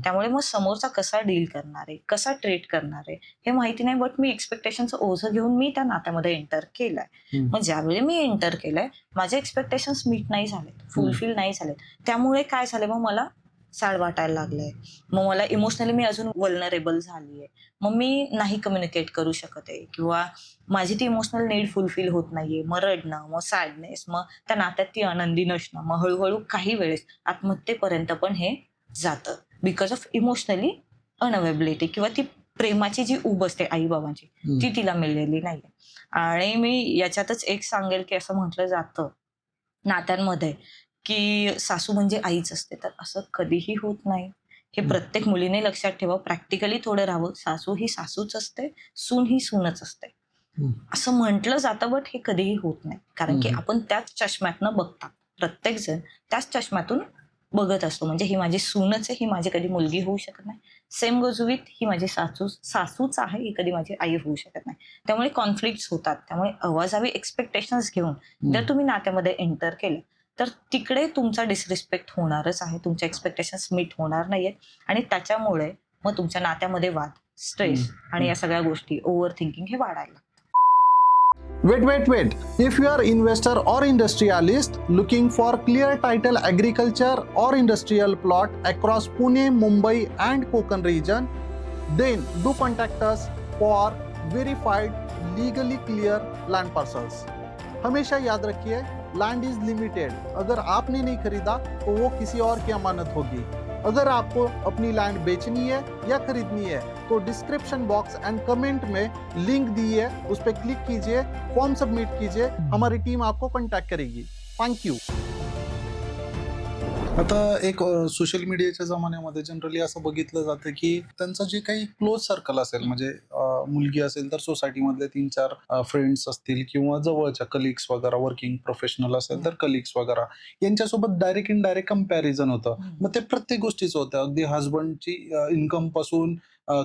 त्यामुळे मग समोरचा कसा डील करणार आहे, कसा ट्रीट करणार आहे हे माहिती नाही, बट मी एक्सपेक्टेशनचं ओझं घेऊन मी त्या नात्यामध्ये एंटर केलंय. मग ज्यावेळी मी एंटर केलंय माझे एक्सपेक्टेशन्स मीट नाही झालेत, फुलफिल नाही झालेत, त्यामुळे काय झालं, मग मला सॅड वाटायला लागलंय, मग मला इमोशनली मी अजून वल्नरेबल झालीये, मग मी नाही कम्युनिकेट करू शकत आहे किंवा माझी ती इमोशनल नीड फुलफिल होत नाहीये. मग रडणं, मग सॅडनेस, मग त्या नात्यात ती आनंदी नसणं, मग हळूहळू काही वेळेस आत्महत्येपर्यंत पण हे जातं, बिकॉज ऑफ इमोशनली अनअवेबिलिटी किंवा ती प्रेमाची जी ऊब असते आई बाबांची ती तिला मिळलेली नाहीये. आणि मी याच्यातच एक सांगेल की असं म्हटलं जातं नात्यांमध्ये की सासू म्हणजे आईच असते, तर असं कधीही होत नाही. हे प्रत्येक मुलीने लक्षात ठेवा, प्रॅक्टिकली थोडं राहावं. सासू ही सासूच असते, सून ही सूनच असते असं म्हटलं जातं, बट हे कधीही होत नाही, कारण की आपण त्याच चष्म्यातनं बघतात, प्रत्येक जण त्याच चष्म्यातून बघत असतो. म्हणजे ही माझी सूनच आहे, ही माझी कधी मुलगी होऊ शकत नाही. सेम गोज विथ ही माझी सासूच आहे, ही कधी माझी आई होऊ शकत नाही. त्यामुळे कॉन्फ्लिक्ट होतात. त्यामुळे अवाजावी एक्सपेक्टेशन्स घेऊन जर तुम्ही नात्यामध्ये एंटर केलं तर तिकडे तुमचा डिसरिस्पेक्ट होणारच आहे, तुमच्या एक्सपेक्टेशन्स मीट होणार नाहीयेत आणि त्याच्यामुळे मग तुमच्या नात्यामध्ये वाद, स्ट्रेस आणि या सगळ्या गोष्टी, ओव्हर थिंकिंग हे वाढायला. Wait. If you are investor or industrialist looking for clear title agriculture or industrial plot across Pune, Mumbai and Konkan region, then do contact us for verified legally clear land parcels. हमेशा याद रखिए, land is limited. अगर आपने नहीं खरीदा तो वो किसी और की अमानत होगी. अगर आपको अपनी लैंड बेचनी है या खरीदनी है तो डिस्क्रिप्शन बॉक्स एंड कमेंट में लिंक दी है, उस पर क्लिक कीजिए, फॉर्म सबमिट कीजिए, हमारी टीम आपको कांटेक्ट करेगी. Thank you. आता एक सोशल मीडियाच्या जमान्यामध्ये जनरली असं बघितलं जातं की त्यांचं जे काही क्लोज सर्कल असेल, म्हणजे मुलगी असेल तर सोसायटीमधले 3-4 फ्रेंड्स असतील किंवा जवळच्या कलिग्स वगैरे, वर्किंग प्रोफेशनल असेल तर कलिग्स वगैरे, यांच्यासोबत डायरेक्ट इनडायरेक्ट कम्पॅरिझन होतं. मग ते प्रत्येक गोष्टीचं होतं. अगदी हस्बंडची इन्कम पासून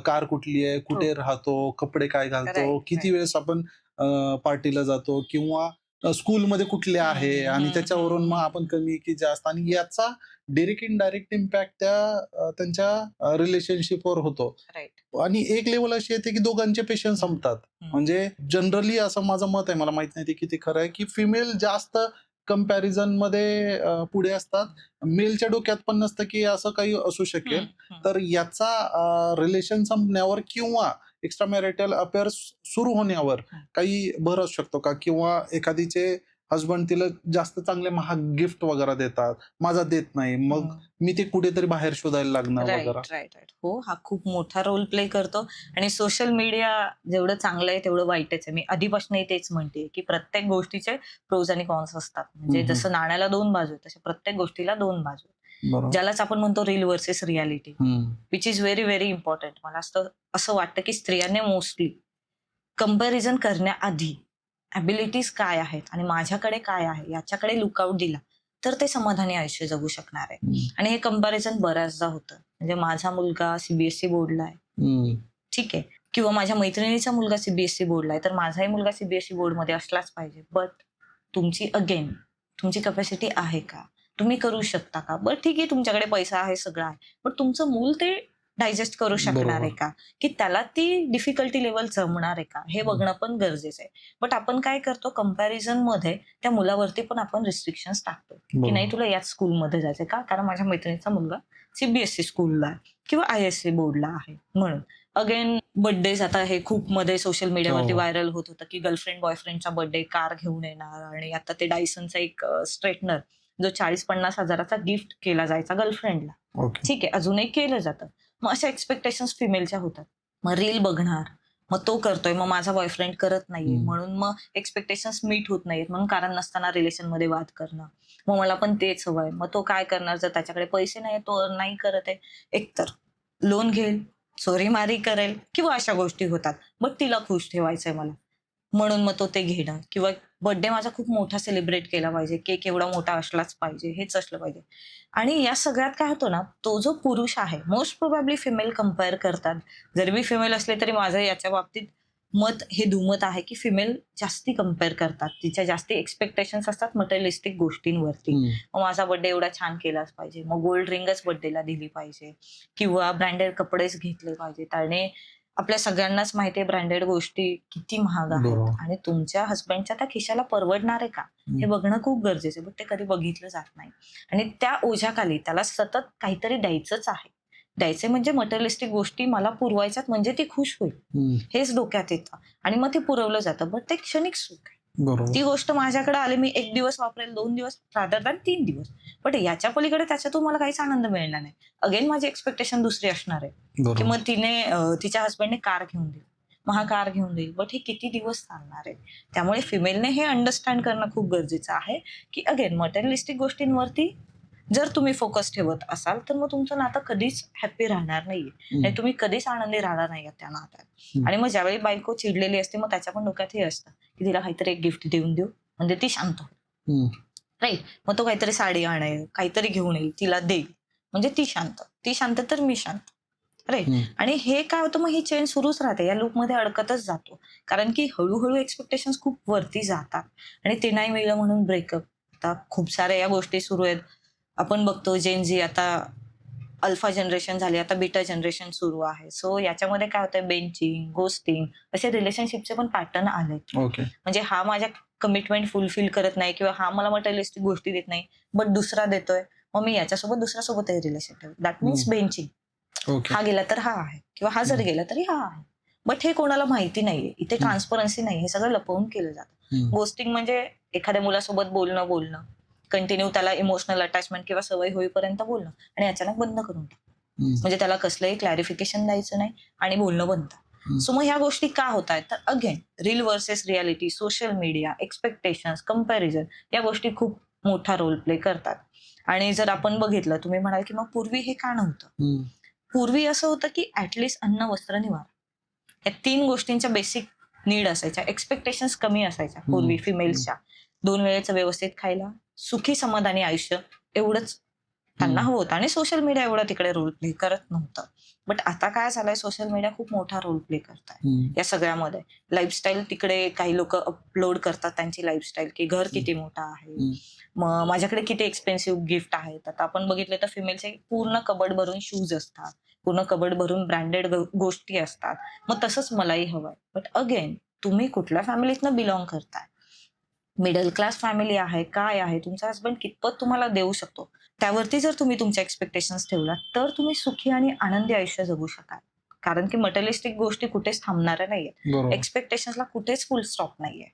कार कुठली आहे, कुठे राहतो, कपडे काय घालतो, राईट, किती राईट. वेळेस आपण पार्टीला जातो, किंवा स्कूलमध्ये कुठले आहे, आणि त्याच्यावरून मग आपण कमी की जास्त, आणि याचा डायरेक्ट इनडायरेक्ट इम्पॅक्ट त्यांच्या रिलेशनशिपवर होतो. राईट. आणि एक लेवल अशी येते की दोघांचे पेशन्स संपतात. म्हणजे जनरली असं माझं मत आहे, मला माहित नाही ते किती खरं आहे, की फिमेल जास्त कंपॅरिझन मध्ये पुढे असतात. मेलच्या डोक्यात पण नसतं की असं काही असू शकेल. तर याचा रिलेशन संपण्यावर किंवा एक्स्ट्रा मॅरिटल अफेअर्स सुरू होण्यावर काही भर असू शकतो का? किंवा एखादीचे हसबंड तिला जास्त चांगले महाग गिफ्ट वगैरे देतात, माझा देत नाही, मग मी ते कुठेतरी बाहेर शोधायला लागणं वगैरे. Right, right, right. हो, हा खूप मोठा रोल प्ले करतो. आणि सोशल मीडिया जेवढं चांगलं आहे तेवढं वाईटच आहे. मी आधीपासूनही तेच म्हणते, की प्रत्येक गोष्टीचे प्रोज आणि कॉन्स असतात. म्हणजे जसं नाण्याला 2 बाजू आहेत, तशा प्रत्येक गोष्टीला 2 बाजू आहेत. बरोबर. ज्यालाच आपण म्हणतो reel versus reality, which is very, very important. मला असं वाटतं, की स्त्रियांनी मोस्टली कंपॅरिझन करण्याआधी ॲबिलिटीज काय आहेत आणि माझ्याकडे काय आहे याच्याकडे लुकआउट दिला, तर ते समाधानी आयुष्य जगू शकणार आहे. आणि हे कंपॅरिझन बऱ्याचदा होतं. म्हणजे माझा मुलगा सीबीएसई बोर्डला आहे, ठीक आहे, किंवा माझ्या मैत्रिणीचा मुलगा सीबीएसई बोर्डला आहे, तर माझाही मुलगा सीबीएसई बोर्डमध्ये असलाच पाहिजे. बट तुमची कॅपॅसिटी आहे का? तुम्ही करू शकता का? बरं ठीक आहे, तुमच्याकडे पैसा आहे, सगळं आहे. पण तुमचं मूल ते डायजेस्ट करू शकणार आहे का? की त्याला ती डिफिकल्टी लेव्हल जमणार आहे का? हे बघणं पण गरजेचं आहे. बट आपण काय करतो, कंपॅरिझनमध्ये त्या मुलावरती पण आपण रिस्ट्रिक्शन्स टाकतो, की नाही तुला याच स्कूलमध्ये जायचंय का? कारण माझ्या मैत्रिणीचा मुलगा सीबीएसई स्कूलला आहे किंवा आयएससी बोर्डला आहे म्हणून. अगेन बर्थडेज, आता हे खूप मध्ये सोशल मीडियावरती व्हायरल होत होतं, की गर्लफ्रेंड बॉयफ्रेंडचा बर्थडे कार घेऊन येणार. आणि आता ते डायसनचा एक स्ट्रेटनर जो 40-50 हजाराचा गिफ्ट केला जायचा गर्लफ्रेंडला. ठीक आहे, अजूनही केलं जातं. मग अशा एक्सपेक्टेशन्स फिमेलच्या होतात. मग रील बघणार, मग तो करतोय, मग माझा बॉयफ्रेंड करत नाहीये, म्हणून मग एक्सपेक्टेशन्स मीट होत नाहीत, म्हणून कारण नसताना रिलेशनमध्ये वाद करणं. मग मला पण तेच हवंय. मग तो काय करणार, जर त्याच्याकडे पैसे नाही, तो नाही करत आहे, एकतर लोन घेईल, चोरीमारी करेल, किंवा अशा गोष्टी होतात. मग तिला खुश ठेवायचंय मला, म्हणून मग तो ते घेणं. किंवा बर्थडे माझा खूप मोठा सेलिब्रेट केला पाहिजे, केक एवढा मोठा असलाच पाहिजे, हेच असलं पाहिजे. आणि या सगळ्यात काय होतं ना, तो जो पुरुष आहे, मोस्ट प्रोबॅबली फिमेल कंपेअर करतात. जरी मी फिमेल असले तरी माझं याच्या बाबतीत मत हे दुमत आहे, की फिमेल जास्ती कंपेअर करतात. तिच्या जास्ती एक्सपेक्टेशन्स असतात मटेरियलिस्टिक गोष्टींवरती. मग माझा बर्थडे एवढा छान केलाच पाहिजे, मग गोल्ड रिंगच बर्थडेला दिली पाहिजे, किंवा ब्रँडेड कपडेच घेतले पाहिजेत. आणि आपल्या सगळ्यांनाच माहिती आहे ब्रँडेड गोष्टी किती महाग आहेत, आणि तुमच्या हसबंडच्या त्या खिशाला परवडणार आहे का, हे बघणं खूप गरजेचं आहे. पण ते कधी बघितलं जात नाही. आणि त्या ओझ्याखाली त्याला सतत काहीतरी द्यायचंच आहे. द्यायचे म्हणजे मटेरियलिस्टिक गोष्टी मला पुरवायच्यात, म्हणजे ती खुश होईल, हेच डोक्यात येतं. आणि मग ते पुरवलं जातं. बट ते क्षणिक सुख आहे. ती गोष्ट माझ्याकडे आली, मी 1 दिवस वापरेल, 2 दिवस, रादर दॅन 3 दिवस. बट याच्या पलीकडे त्याच्यातून मला काहीच आनंद मिळणार नाही. अगेन माझी एक्सपेक्टेशन दुसरी असणार आहे, की मग तिच्या हसबंडने कार घेऊन दिली, मग हा कार घेऊन देईल. बट हे किती दिवस चालणार आहे? त्यामुळे फिमेलने हे अंडरस्टँड करणं खूप गरजेचं आहे, की अगेन मटेरियलिस्टिक गोष्टींवरती जर तुम्ही फोकस ठेवत असाल, तर मग तुमचं नातं कधीच हॅप्पी राहणार नाहीये, आणि तुम्ही कधीच आनंदी राहणार नाही त्या नात्यात. आणि मग ज्यावेळी बायको चिडलेली असते, मग त्याच्या पण डोक्यात हे असतं, की तिला काहीतरी एक गिफ्ट देऊन देऊ, म्हणजे ती शांत होईल. राईट. मग तो काहीतरी साडी आणेल, काहीतरी घेऊन येईल, तिला देईल, म्हणजे ती शांत तर मी शांत. राईट. आणि हे काय होतं, मग ही चेन सुरूच राहते, या लूपमध्ये अडकतच जातो. कारण की हळूहळू एक्सपेक्टेशन्स खूप वरती जातात, आणि ते नाही मिळलं म्हणून ब्रेकअप. आता खूप साऱ्या या गोष्टी सुरू आहेत. आपण बघतो जेन झी, आता अल्फा जनरेशन झाली, आता बीटा जनरेशन सुरू आहे. सो याच्यामध्ये काय होतंय, बेंचिंग, गोस्टिंग असे रिलेशनशिपचे पण पॅटर्न आले. म्हणजे हा माझ्या कमिटमेंट फुलफिल करत नाही, किंवा हा मला मटेरियलिस्टिक गोष्टी देत नाही, बट दुसरा देतोय, मग मी याच्यासोबत दुसऱ्यासोबतही रिलेशन ठेवतो. That means benching. हा गेला तर हा आहे, किंवा हा जरी गेला तरी हा आहे. बट हे कोणाला माहिती नाहीये. इथे ट्रान्सपरन्सी नाही, हे सगळं लपवून केलं जातं. गोस्टिंग म्हणजे एखाद्या मुलासोबत बोलणं, कंटिन्यू त्याला इमोशनल अटॅचमेंट किंवा सवय होईपर्यंत बोलणं, आणि अचानक बंद करून टाकणं. म्हणजे त्याला कसलंही क्लॅरिफिकेशन द्यायचं नाही, आणि बोलणं बंद. सो मग ह्या गोष्टी का होत आहेत, तर again reel versus reality, social media, expectations, comparison, या गोष्टी खूप मोठा रोल प्ले करतात. आणि जर आपण बघितलं, तुम्ही म्हणाल की मग पूर्वी हे का नव्हतं? पूर्वी असं होतं की ऍटलिस्ट अन्न, वस्त्र, निवारा या 3 गोष्टींच्या बेसिक नीड असायच्या. एक्सपेक्टेशन्स कमी असायच्या पूर्वी फिमेल्सच्या. 2 वेळेचं व्यवस्थित खायला, सुखी समाधानी आयुष्य एवढंच त्यांना हवं होतं आणि सोशल मीडिया एवढा तिकडे रोल प्ले करत नव्हतं. बट आता काय झालंय, सोशल मीडिया खूप मोठा रोल प्ले करताय या सगळ्यामध्ये. लाईफस्टाईल तिकडे काही लोक अपलोड करतात त्यांची लाईफस्टाईल, की घर किती मोठं आहे, मग माझ्याकडे किती एक्सपेन्सिव्ह गिफ्ट आहेत. आता आपण बघितलं तर फिमेलचे पूर्ण कबड भरून शूज असतात, पूर्ण कबड भरून ब्रँडेड गोष्टी असतात. मग तसंच मलाही हवंय. बट अगेन, तुम्ही कुठल्या फॅमिलीतनं बिलॉंग करताय? मिडल क्लास फॅमिली आहे, काय आहे, तुमचा हसबंड कितपत तुम्हाला देऊ शकतो, त्यावरती जर तुम्ही तुमच्या एक्सपेक्टेशन्स ठेवलात, तर तुम्ही सुखी आणि आनंदी आयुष्य जगू शकाल. कारण की मटेरियलिस्टिक गोष्टी कुठेच थांबणाऱ्या नाहीये, एक्सपेक्टेशन्सला कुठेच फुल स्टॉप नाहीये.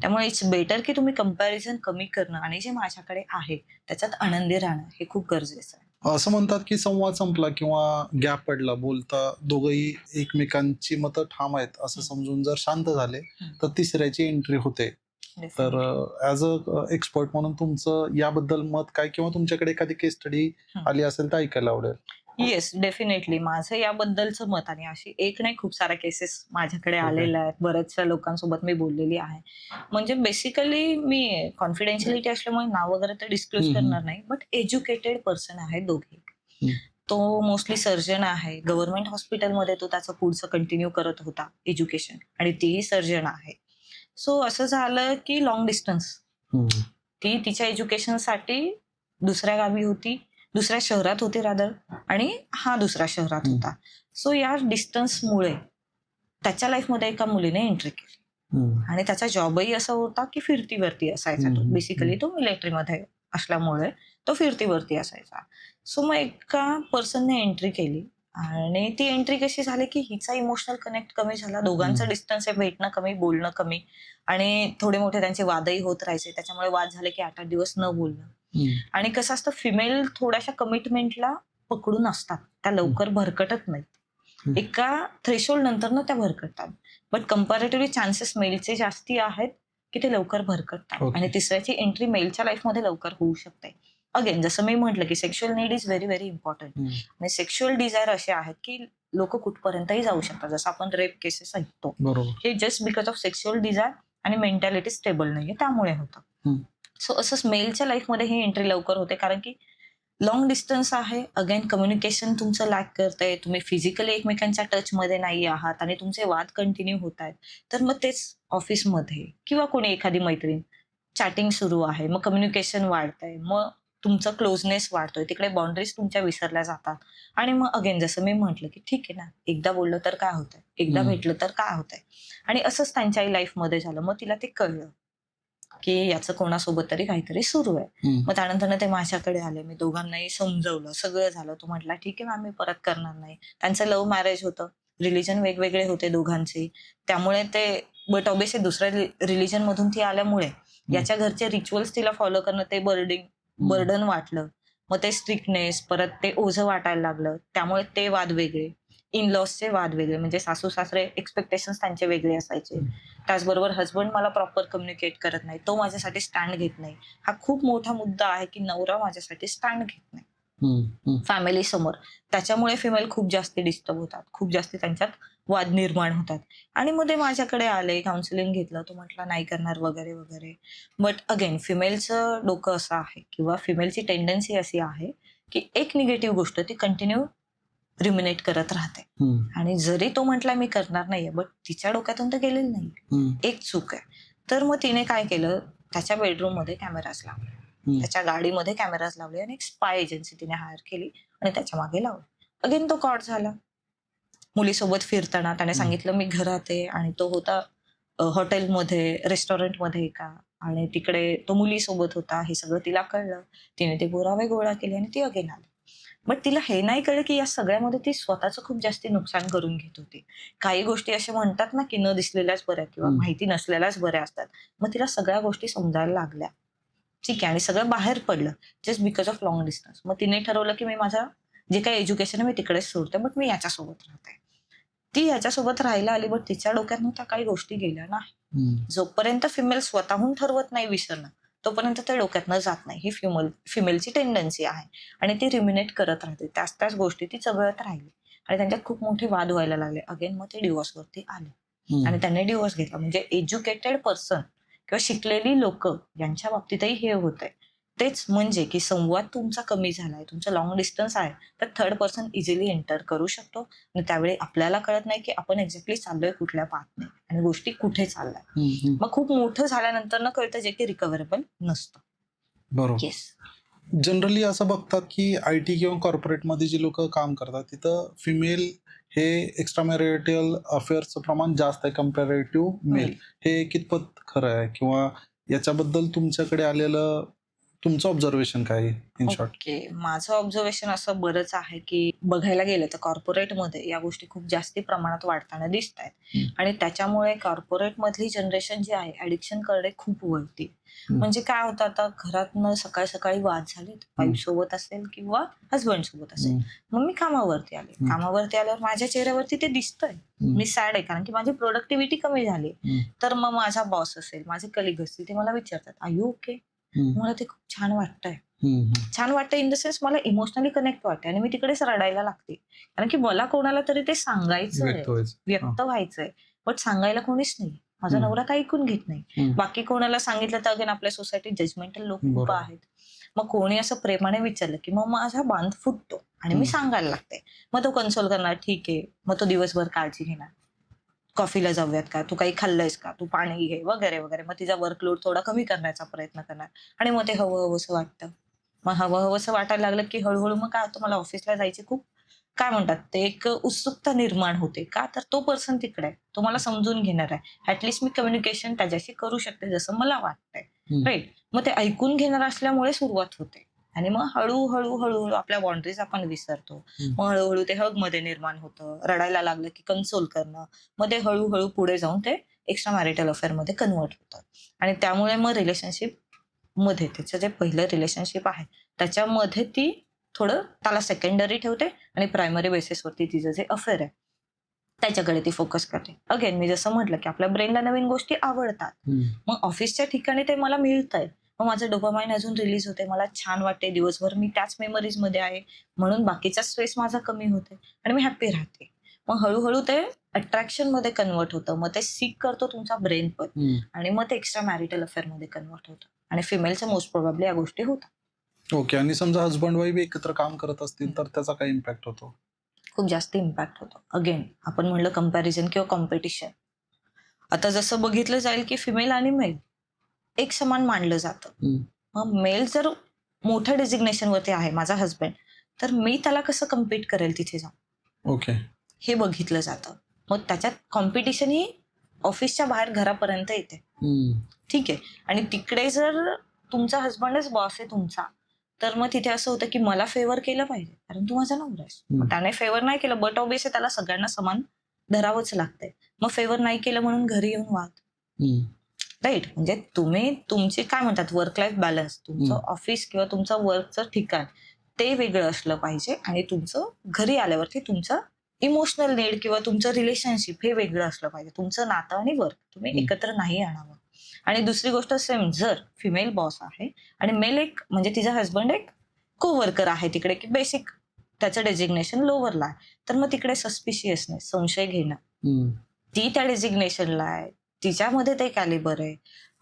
त्यामुळे इट्स बेटर की तुम्ही कंपॅरिझन कमी करणं आणि जे माझ्याकडे आहे त्याच्यात आनंदी राहणं हे खूप गरजेचं आहे. असं म्हणतात की संवाद संपला किंवा गॅप पडला, बोलता दोघंही एकमेकांची मतं ठाम आहेत असं समजून जर शांत झाले, तर तिसऱ्याची एंट्री होते. तर ॲज अ एक्सपर्ट म्हणून तुमचं याबद्दल मत काय, किंवा तुमच्याकडे एखादी केस स्टडी आली असेल तर ऐकायला आवडेल. येस, डेफिनेटली माझं याबद्दलचं मत, आणि अशी एक नाही खूप साऱ्या केसेस माझ्याकडे आलेल्या आहेत, बऱ्याचशा लोकांसोबत मी बोललेली आहे. म्हणजे बेसिकली मी कॉन्फिडेन्शियलिटी असल्यामुळे नाव वगैरे तर डिस्क्लोज करणार नाही, बट एज्युकेटेड पर्सन आहे दोघे. तो मोस्टली सर्जन आहे, गव्हर्नमेंट हॉस्पिटलमध्ये तो त्याचं पुढचं कंटिन्यू करत होता एज्युकेशन, आणि तीही सर्जन आहे. सो असं झालं की लॉंग डिस्टन्स, ती तिच्या एज्युकेशनसाठी दुसऱ्या गावी होती, दुसऱ्या शहरात होती रादर, आणि हा दुसऱ्या शहरात होता. सो या डिस्टन्समुळे त्याच्या लाईफमध्ये एका मुलीने एंट्री केली, आणि त्याचा जॉबही असा होता की फिरतीवरती असायचा. तो बेसिकली तो मिलिटरीमध्ये असल्यामुळे तो फिरतीवरती असायचा. सो मग एका पर्सनने एंट्री केली, आणि ती एंट्री कशी झाली की हिचा इमोशनल कनेक्ट कमी झाला, दोघांचं डिस्टन्स आहे, भेटणं कमी, बोलणं कमी, आणि थोडे मोठे त्यांचे वादही होत राहायचे. त्याच्यामुळे वाद झाले की 8-8 दिवस न बोलणं. आणि कसं असतं, फिमेल थोड्याशा कमिटमेंटला पकडून असतात, त्या लवकर भरकटत नाहीत. एका थ्रेशोल्ड नंतर ना त्या भरकटतात. बट कम्पॅरेटिव्हली चान्सेस मेलचे जास्ती आहेत की ते लवकर भरकटतात, आणि तिसऱ्याची एंट्री मेलच्या लाईफमध्ये लवकर होऊ शकते. अगेन, जसं मी म्हटलं की sexual need is very very important, आणि सेक्शुअल डिझायर असे आहेत की लोक कुठपर्यंतही जाऊ शकतात. जसं आपण रेप केसेस ऐकतो, हे just because of sexual desire आणि मेंटॅलिटी स्टेबल नाहीये त्यामुळे होतं. सो असंच मेलच्या लाईफमध्ये ही एंट्री लवकर होते, कारण की लॉंग डिस्टन्स आहे, अगेन कम्युनिकेशन तुमचं लॅक करतंय, तुम्ही फिजिकली एकमेकांच्या टचमध्ये नाही आहात, आणि तुमचे वाद कंटिन्यू होत आहेत. तर मग तेच ऑफिसमध्ये किंवा कोणी एखादी मैत्रीण, चॅटिंग सुरू आहे, मग कम्युनिकेशन वाढतंय, मग तुमचं क्लोजनेस वाढतोय, तिकडे बाउंड्रीज तुमच्या विसरल्या जातात. आणि मग अगेन जसं मी म्हटलं की ठीक आहे ना, एकदा बोललं तर काय होतंय, एकदा भेटलं तर काय होतंय. आणि असंच त्यांच्याही लाईफमध्ये झालं. मग तिला ते कळलं की याचं कोणासोबत तरी काहीतरी सुरू आहे. मग त्यानंतर ते माझ्याकडे आले, मी दोघांनाही समजवलं, सगळं झालं. तो म्हटला ठीक आहे मॅम, मी परत करणार नाही. त्यांचं लव्ह मॅरेज होतं, रिलिजन वेगवेगळे होते दोघांचे, त्यामुळे ते, बट ऑब्विसली दुसऱ्या रिलिजन मधून ती आल्यामुळे याच्या घरचे रिच्युअल्स तिला फॉलो करणं ते बर्डन वाटलं. मग ते स्ट्रिक्टनेस, परत ते ओझं वाटायला लागलं, त्यामुळे ते वाद वेगळे, इन लॉसचे वाद वेगळे, म्हणजे सासू सासरे एक्सपेक्टेशन्स त्यांचे वेगळे असायचे. त्याचबरोबर हसबंड मला प्रॉपर कम्युनिकेट करत नाही, तो माझ्यासाठी स्टँड घेत नाही. हा खूप मोठा मुद्दा आहे की नवरा माझ्यासाठी स्टँड घेत नाही फॅमिली समोर. त्याच्यामुळे फिमेल खूप जास्त डिस्टर्ब होतात, खूप जास्त त्यांच्यात वाद निर्माण होतात. आणि मग ते माझ्याकडे आले, काउन्सिलिंग घेतलं, तो म्हटला नाही करणार वगैरे वगैरे. बट अगेन, फिमेलचं डोकं असं आहे किंवा फिमेलची टेंडन्सी अशी आहे की एक निगेटिव्ह गोष्ट ती कंटिन्यू रिमिनेट करत राहते. आणि जरी तो म्हटला मी करणार नाहीये, बट तिच्या डोक्यातून तर गेलेलं नाही, एक चूक आहे. तर मग तिने काय केलं, त्याच्या बेडरूम मध्ये कॅमेराज लावले, त्याच्या गाडीमध्ये कॅमेराज लावले, आणि एक स्पाय एजन्सी तिने हायर केली आणि त्याच्या मागे लावलं. अगेन तो कॉट झाला. मुलीसोबत फिरताना त्याने सांगितलं मी घरात आहे, आणि तो होता हॉटेलमध्ये, रेस्टॉरंटमध्ये एका, आणि तिकडे तो मुलीसोबत होता. हे सगळं तिला कळलं, तिने ते पुरावे गोळा केले, आणि ती अगेन आली. बट तिला हे नाही कळलं की या सगळ्यामध्ये ती स्वतःचं खूप जास्त नुकसान करून घेत होती. काही गोष्टी असे म्हणतात ना की न दिसलेल्याच बऱ्या किंवा माहिती नसलेल्याच बऱ्या असतात. मग तिला सगळ्या गोष्टी समजायला लागल्या. ठीक आहे, आणि सगळं बाहेर पडलं just because of long distance. मग तिने ठरवलं की मी माझं जे काही एज्युकेशन आहे मी तिकडेच सोडते, बट मी याच्यासोबत राहते. ती याच्यासोबत राहायला आली, बट तिच्या डोक्यात त्या काही गोष्टी गेल्या नाही. जोपर्यंत फिमेल स्वतःहून ठरवत नाही विसरणं, तोपर्यंत ते डोक्यातनं जात नाही. ही फिमेलची टेंडन्सी आहे आणि ती रिमिनेट करत राहते. त्याच गोष्टी ती चघळत राहिली आणि त्यांच्यात खूप मोठे वाद व्हायला लागले. अगेन मग ते डिव्होर्सवरती आले आणि त्यांनी डिव्होर्स घेतला. म्हणजे एज्युकेटेड पर्सन किंवा शिकलेली लोक यांच्या बाबतीतही हे होतंय. तेच म्हणजे की संवाद तुमचा कमी झालाय, तुमचा लॉंग डिस्टन्स आहे, तर थर्ड पर्सन इझिली एंटर करू शकतो आणि त्यावेळी आपल्याला कळत नाही की आपण एक्झॅक्टली चाललोय कुठल्या पाथने आणि गोष्टी कुठे चाललाय. मग खूप मोठं झाल्यानंतर न कळतं जे की रिकव्हरेबल नसतं. बरोबर. येस. जनरली असं बघतात की IT किंवा कॉर्पोरेटमध्ये जी लोक काम करतात तिथं फिमेल हे एक्स्ट्रा मॅरिटल अफेअर्सचं प्रमाण जास्त आहे कम्पॅरेटिव्ह मेल. हे कितपत खरं आहे किंवा याच्याबद्दल तुमच्याकडे आलेलं तुमचं ऑब्झर्वेशन काय आहे इन शॉर्ट? ओके. माझं ऑब्झर्वेशन असं बरंच आहे की बघायला गेलं तर कॉर्पोरेटमध्ये या गोष्टी खूप जास्ती प्रमाणात वाढताना दिसत आहेत आणि त्याच्यामुळे कॉर्पोरेट मधली जनरेशन जी आहे ऍडिक्शन कडे खूप वळती. म्हणजे काय होतं, आता घरातनं सकाळी सकाळी वाद झालेत, वाईफ सोबत असेल किंवा हसबंड सोबत असेल, मग मी कामावरती आले. कामावरती आल्यावर माझ्या चेहऱ्यावरती ते दिसतंय. मी सॅड आहे कारण की माझी प्रोडक्टिव्हिटी कमी झाली. तर मग माझा बॉस असेल, माझे कलिग असतील, ते मला विचारतात, आर यू ओके? मला ते खूप छान वाटतंय. छान वाटतं इन द सेन्स मला इमोशनली कनेक्ट वाटते आणि मी तिकडेच रडायला लागते. कारण की मला कोणाला तरी ते सांगायचंय, व्यक्त व्हायचंय, बट सांगायला कोणीच नाही. माझा नवरा काही ऐकून घेत नाही. बाकी कोणाला सांगितलं तर अगेन आपल्या सोसायटीत जजमेंटल लोक खूप बरोबर. आहेत. मग कोणी असं प्रेमाने विचारलं की मग माझा बांध फुटतो आणि मी सांगायला लागते. मग तो कन्सोल करणार, ठीक आहे. मग तो दिवसभर काळजी घेणार, कॉफीला जाऊयात का, तू काही खाल्लंयस का, तू पाणी घे, वगैरे वगैरे. मग तिचा वर्कलोड थोडा कमी करण्याचा प्रयत्न करणार आणि मग ते हवं हवंसं वाटतं. मग हवं हवंसं वाटायला लागलं की हळूहळू मग काय होतं, मला ऑफिसला जायची खूप काय म्हणतात ते एक उत्सुकता निर्माण होते. का तर तो पर्सन तिकडे आहे, तो मला समजून घेणार आहे. ऍटलिस्ट मी कम्युनिकेशन त्याच्याशी करू शकते जसं मला वाटतंय, राईट. मग ते ऐकून घेणार असल्यामुळे सुरुवात होते आणि मग हळूहळू हळूहळू आपल्या बाउंड्रीज आपण विसरतो. मग हळूहळू ते हग मध्ये निर्माण होतं. रडायला लागलं की कन्सोल करणं, मग ते हळूहळू पुढे जाऊन ते एक्स्ट्रा मॅरिटल अफेअर मध्ये कन्वर्ट होतं आणि त्यामुळे मग रिलेशनशिप मध्ये त्याचं जे पहिलं रिलेशनशिप आहे त्याच्यामध्ये ती थोडं त्याला सेकंडरी ठेवते आणि प्रायमरी बेसिसवरती तिचं जे अफेअर आहे त्याच्याकडे ती फोकस करते. अगेन मी जसं म्हटलं की आपल्या ब्रेनला नवीन गोष्टी आवडतात. मग ऑफिसच्या ठिकाणी ते मला मिळतंय, मग माझं डोपामाइन अजून रिलीज होते, मला छान वाटते, दिवसभर मी त्याच मेमरीज मध्ये आहे, म्हणून बाकीचा स्ट्रेस माझा कमी होते आणि मी हॅप्पी राहते. मग हळूहळू ते अट्रॅक्शन मध्ये कन्वर्ट होतं, मग ते सीक करतो तुमचा ब्रेन पण आणि मग ते एक्स्ट्रा मॅरिटल अफेअर मध्ये कन्वर्ट होतं आणि फिमेलचं मोस्ट प्रोबॅबली या गोष्टी होतात. ओके. आणि समजा हजबंड वाईफ एकत्र काम करत असतील तर त्याचा काय इम्पॅक्ट होतो? खूप जास्त इम्पॅक्ट होतो. अगेन आपण म्हणलं कंपॅरिझन किंवा कॉम्पिटिशन. आता जसं बघितलं जाईल की फिमेल आणि मेल एक समान मानलं जातं. मग मेल जर मोठ्या डेझिग्नेशन वरती आहे, माझा हसबंड, तर मी त्याला कसं कम्पीट करेल तिथे जाऊन, ओके. हे बघितलं जातं. मग त्याच्यात कॉम्पिटिशन ही ऑफिसच्या बाहेर घरापर्यंत येते, ठीक आहे. आणि तिकडे जर तुमचा हसबंडच बॉस आहे तुमचा, तर मग तिथे असं होतं की मला फेवर केलं पाहिजे कारण तू माझा नवरा आहेस. मग त्याने फेवर नाही केलं, बट ऑब्वियसली त्याला सगळ्यांना समान धरावंच लागतंय. मग फेवर नाही केलं म्हणून घरी येऊन वाद, राईट. म्हणजे तुम्ही तुमची काय म्हणतात वर्क लाईफ बॅलन्स, तुमचं ऑफिस किंवा तुमचं वर्कचं ठिकाण ते वेगळं असलं पाहिजे आणि तुमचं घरी आल्यावरती तुमचं इमोशनल नीड किंवा तुमचं रिलेशनशिप हे वेगळं असलं पाहिजे. तुमचं नातं आणि वर्क तुम्ही एकत्र नाही आणावं. आणि दुसरी गोष्ट सेम, जर फिमेल बॉस आहे आणि मेल एक म्हणजे तिचा हसबंड एक कोवर्कर आहे तिकडे की बेसिक त्याचं डेजिग्नेशन लोवरला आहे, तर मग तिकडे सस्पिशियसनेस, संशय घेणं, ती त्या डेजिग्नेशनला आहे, तिच्यामध्ये ते कॅलिबर आहे.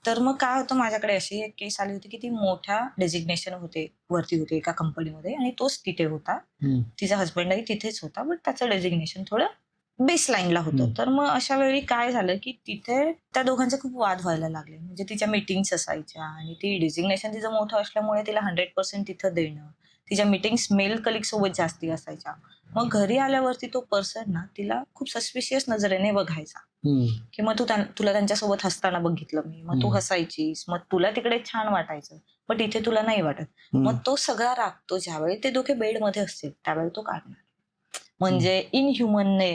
तर मग काय होतं, माझ्याकडे अशी एक केस आली होती की ती मोठ्या डेजिग्नेशन वरती होती एका कंपनीमध्ये आणि तोच तिथे होता. तिचा हसबंडही तिथेच होता, बट त्याचं डेजिग्नेशन थोडं बेस लाईनला होतं. तर मग अशा वेळी काय झालं की तिथे त्या दोघांचे खूप वाद व्हायला लागले. म्हणजे तिच्या मीटिंग्स असायच्या आणि ती डेजिग्नेशन तिचं मोठं असल्यामुळे तिला 100% तिथं देणं, तिच्या मीटिंग्स मेल कलिग सोबत जास्ती असायच्या. मग घरी आल्यावरती तो पर्सन ना तिला खूप सस्पिशियस नजरेने बघायचा की मग तुला त्यांच्यासोबत हसताना बघितलं मी, मग तू हसायचीस, मग तुला तिकडे छान वाटायचं, पण इथे तुला नाही वाटत. मग तो सगळा राग तो ज्यावेळी ते दोघे बेडमध्ये असतील त्यावेळी तो काढणार. म्हणजे इनह्युमनने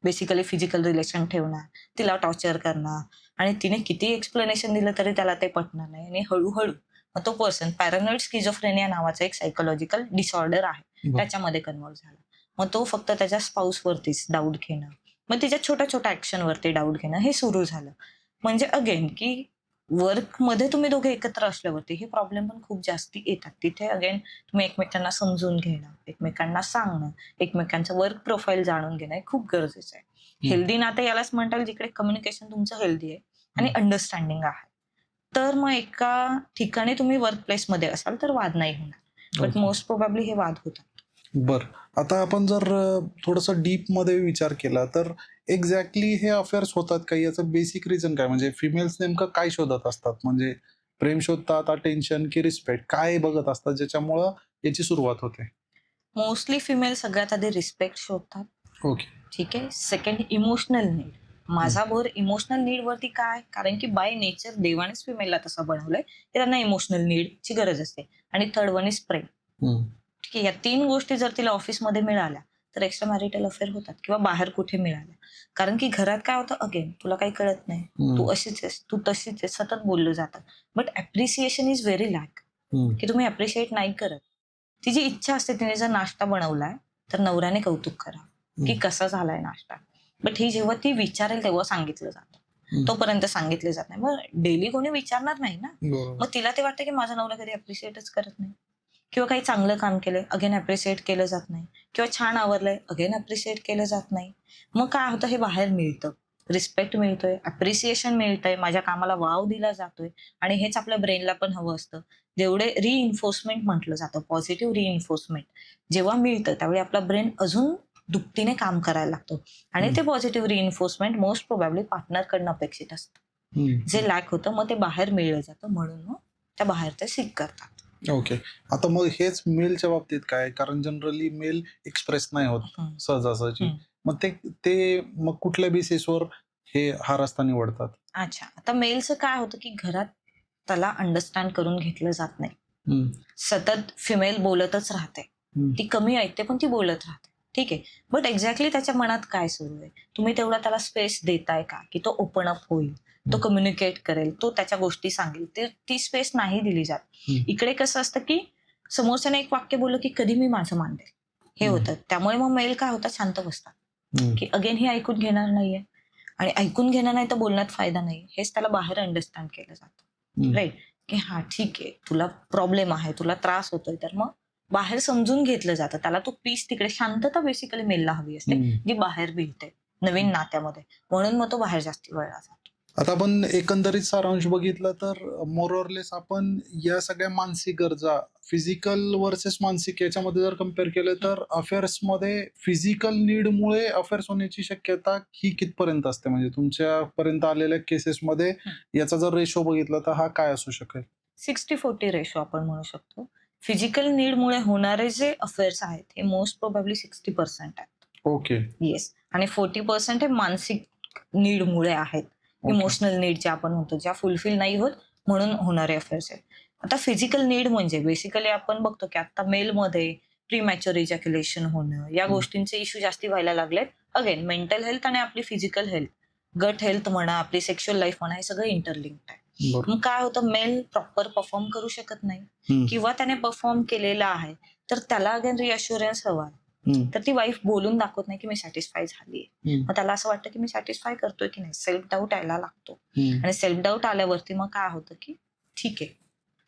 बेसिकली फिजिकल रिलेशन ठेवणार, तिला टॉर्चर करणार आणि तिने किती एक्सप्लेनेशन दिलं तरी त्याला ते पटणार नाही आणि हळूहळू मग तो पर्सन पॅरानॉइड स्किझोफ्रेनिया नावाचा एक सायकोलॉजिकल डिसऑर्डर आहे त्याच्यामध्ये कन्वर्ट झाला. मग तो फक्त त्याच्या स्पाऊस वरतीच डाऊट घेणं, मग तिच्या छोट्या छोट्या ऍक्शन वरती डाऊट घेणं हे सुरू झालं. म्हणजे अगेन की वर्कमध्ये तुम्ही दोघे एकत्र असल्यावरती हे प्रॉब्लेम पण खूप जास्ती येतात. तिथे अगेन तुम्ही एकमेकांना समजून घेणं, एकमेकांना सांगणं, एकमेकांचं वर्क प्रोफाईल जाणून घेणं हे खूप गरजेचं आहे. हेल्दी नातं यालाच म्हणता येईल जिकडे कम्युनिकेशन तुमचं हेल्दी आहे आणि अंडरस्टँडिंग आहे. तर मग एका ठिकाणी तुम्ही वर्क प्लेसमध्ये असाल तर वाद नाही होणार. But Okay. मोस्ट प्रोबॅबली हे वाद होतात. बर, आता आपण जर थोडंसं डीप मध्ये विचार केला तर एक्झॅक्टली हे अफेअर्स होतात का, याचं बेसिक रिझन काय? म्हणजे फिमेल्स नेमकं काय शोधत असतात? म्हणजे प्रेम शोधतात, अटेन्शन की रिस्पेक्ट, काय बघत असतात ज्याच्यामुळं याची सुरुवात होते? मोस्टली फिमेल सगळ्यात आधी रिस्पेक्ट शोधतात. ओके. ठीक आहे. Second emotional need. माझा भर इमोशनल नीड वरती काय? कारण की बाय नेचर देवानेच फिमेलला तसं बनवलंय की त्यांना इमोशनल नीडची गरज असते. आणि थर्ड वन इज प्रेम. ठीक आहे. या 3 गोष्टी जर तिला ऑफिसमध्ये मिळाल्या तर एक्स्ट्रा मॅरिटल अफेअर होतात किंवा बाहेर कुठे मिळाल्या. कारण की घरात काय होतं, अगेन तुला काही कळत नाही, तू अशीच आहेस, तू तशीच आहेस, सतत बोललं जातं. But appreciation is very lack, की तुम्ही अप्रिशिएट नाही करत. तिची इच्छा असते, तिने जर नाश्ता बनवलाय तर नवऱ्याने कौतुक करावं की कसा झालाय नाश्ता. बट ही जेव्हा ती विचारेल तेव्हा सांगितलं जातं. तोपर्यंत सांगितलं जात नाही. मग डेली कोणी विचारणार नाही ना. मग तिला ते वाटतं की माझा नवरा कधी अप्रिशिएटच करत नाही. किंवा काही चांगलं काम केलंय, अगेन अप्रिशिएट केलं जात नाही. किंवा छान आवरलंय, अगेन अप्रिशिएट केलं जात नाही. मग काय होतं, हे बाहेर मिळतं. रिस्पेक्ट मिळतोय, अप्रिसिएशन मिळतंय, माझ्या कामाला वाव दिला जातोय. आणि हेच आपल्या ब्रेनला पण हवं असतं. जेवढे रिइन्फोर्समेंट म्हटलं जातं, पॉझिटिव्ह रिइन्फोर्समेंट जेव्हा मिळतं त्यावेळी आपला ब्रेन अजून दुपटीने काम करायला लागतो. आणि ते पॉझिटिव्ह रिइन्फोर्समेंट मोस्ट प्रोबॅबली पार्टनरकडनं अपेक्षित असतं. जे लॅक होतं मग ते बाहेर मिळलं जातं, म्हणून मग त्या बाहेर ते सीक करतात. ओके. आता मग हेच मेलच्या बाबतीत काय? कारण जनरली मेल एक्सप्रेस नाही होत हम्म. सहजासहजी. हम्म. मग ते मग कुठल्या बेसिसवर हा रस्ता निवडतात? अच्छा, आता मेलचं काय होतं की घरात त्याला अंडरस्टँड करून घेतलं जात नाही. सतत फिमेल बोलतच राहते, ती कमी ऐकते पण ती बोलत राहते. ठीक आहे. बट एक्झॅक्टली त्याच्या मनात काय सुरू आहे, तुम्ही तेवढा त्याला स्पेस देताय का की तो ओपन अप होईल, तो कम्युनिकेट करेल, तो त्याच्या गोष्टी सांगेल. ती स्पेस नाही दिली जात. इकडे कसं असतं की समोरच्याने एक वाक्य बोललं की कधी मी माझं मांडेल, हे होतं. त्यामुळे मग मेल काय होतात, शांत बसतात की अगेन ही ऐकून घेणार नाहीये. आणि ऐकून घेणं नाही तर बोलण्यात फायदा नाही, हेच त्याला बाहेर अंडरस्टँड केलं जातं. राईट, की हा ठीक आहे, तुला प्रॉब्लेम आहे, तुला त्रास होतोय, तर मग बाहेर समजून घेतलं जातं. त्याला तो पीस, तिकडे शांतता बेसिकली मेलला हवी असते, जी बाहेर मिळते नवीन नात्यामध्ये. म्हणून मग तो बाहेर जास्ती वेळा जातो. आता आपण एकंदरीत सारांश बघितला तर मोरलेस आपण या सगळ्या मानसिक गरजा फिजिकल वर्सेस मानसिक याच्यामध्ये जर कम्पेअर केलं तर अफेअर्स मध्ये फिजिकल नीडमुळे अफेअर्स होण्याची शक्यता ही कितपर्यंत असते? म्हणजे तुमच्यापर्यंत आलेल्या केसेसमध्ये याचा जर रेशो बघितला तर हा काय असू शकेल? 60-40 रेशो आपण म्हणू शकतो. फिजिकल नीडमुळे होणारे जे अफेअर्स आहेत हे मोस्ट प्रोबॅबली 60% आहेत. ओके. येस. आणि 40% हे मानसिक नीडमुळे आहेत. इमोशनल नीड ज्या आपण म्हणतो, ज्या फुलफिल नाही होत म्हणून होणारे अफेअर्स आहेत. आता फिजिकल नीड म्हणजे बेसिकली आपण बघतो की आता मेलमध्ये प्रीमॅच्युअर इजॅक्युलेशन होणं, या गोष्टींचे इश्यू जास्ती व्हायला लागलेत. अगेन मेंटल हेल्थ आणि आपली फिजिकल हेल्थ, गट हेल्थ म्हणा, आपली सेक्शुअल लाईफ म्हणा, हे सगळं इंटरलिंक्ड आहे. मग काय होतं, मेल प्रॉपर परफॉर्म करू शकत नाही किंवा त्याने परफॉर्म केलेला आहे तर त्याला अगेन रिअश्युरन्स हवा. तर ती वाईफ बोलून दाखवत नाही की मी सॅटिस्फाय झालीये. मग त्याला असं वाटतं की मी सॅटिस्फाय करतोय की नाही, सेल्फ डाऊट यायला लागतो. आणि सेल्फ डाऊट आल्यावरती मग काय होतं की ठीक आहे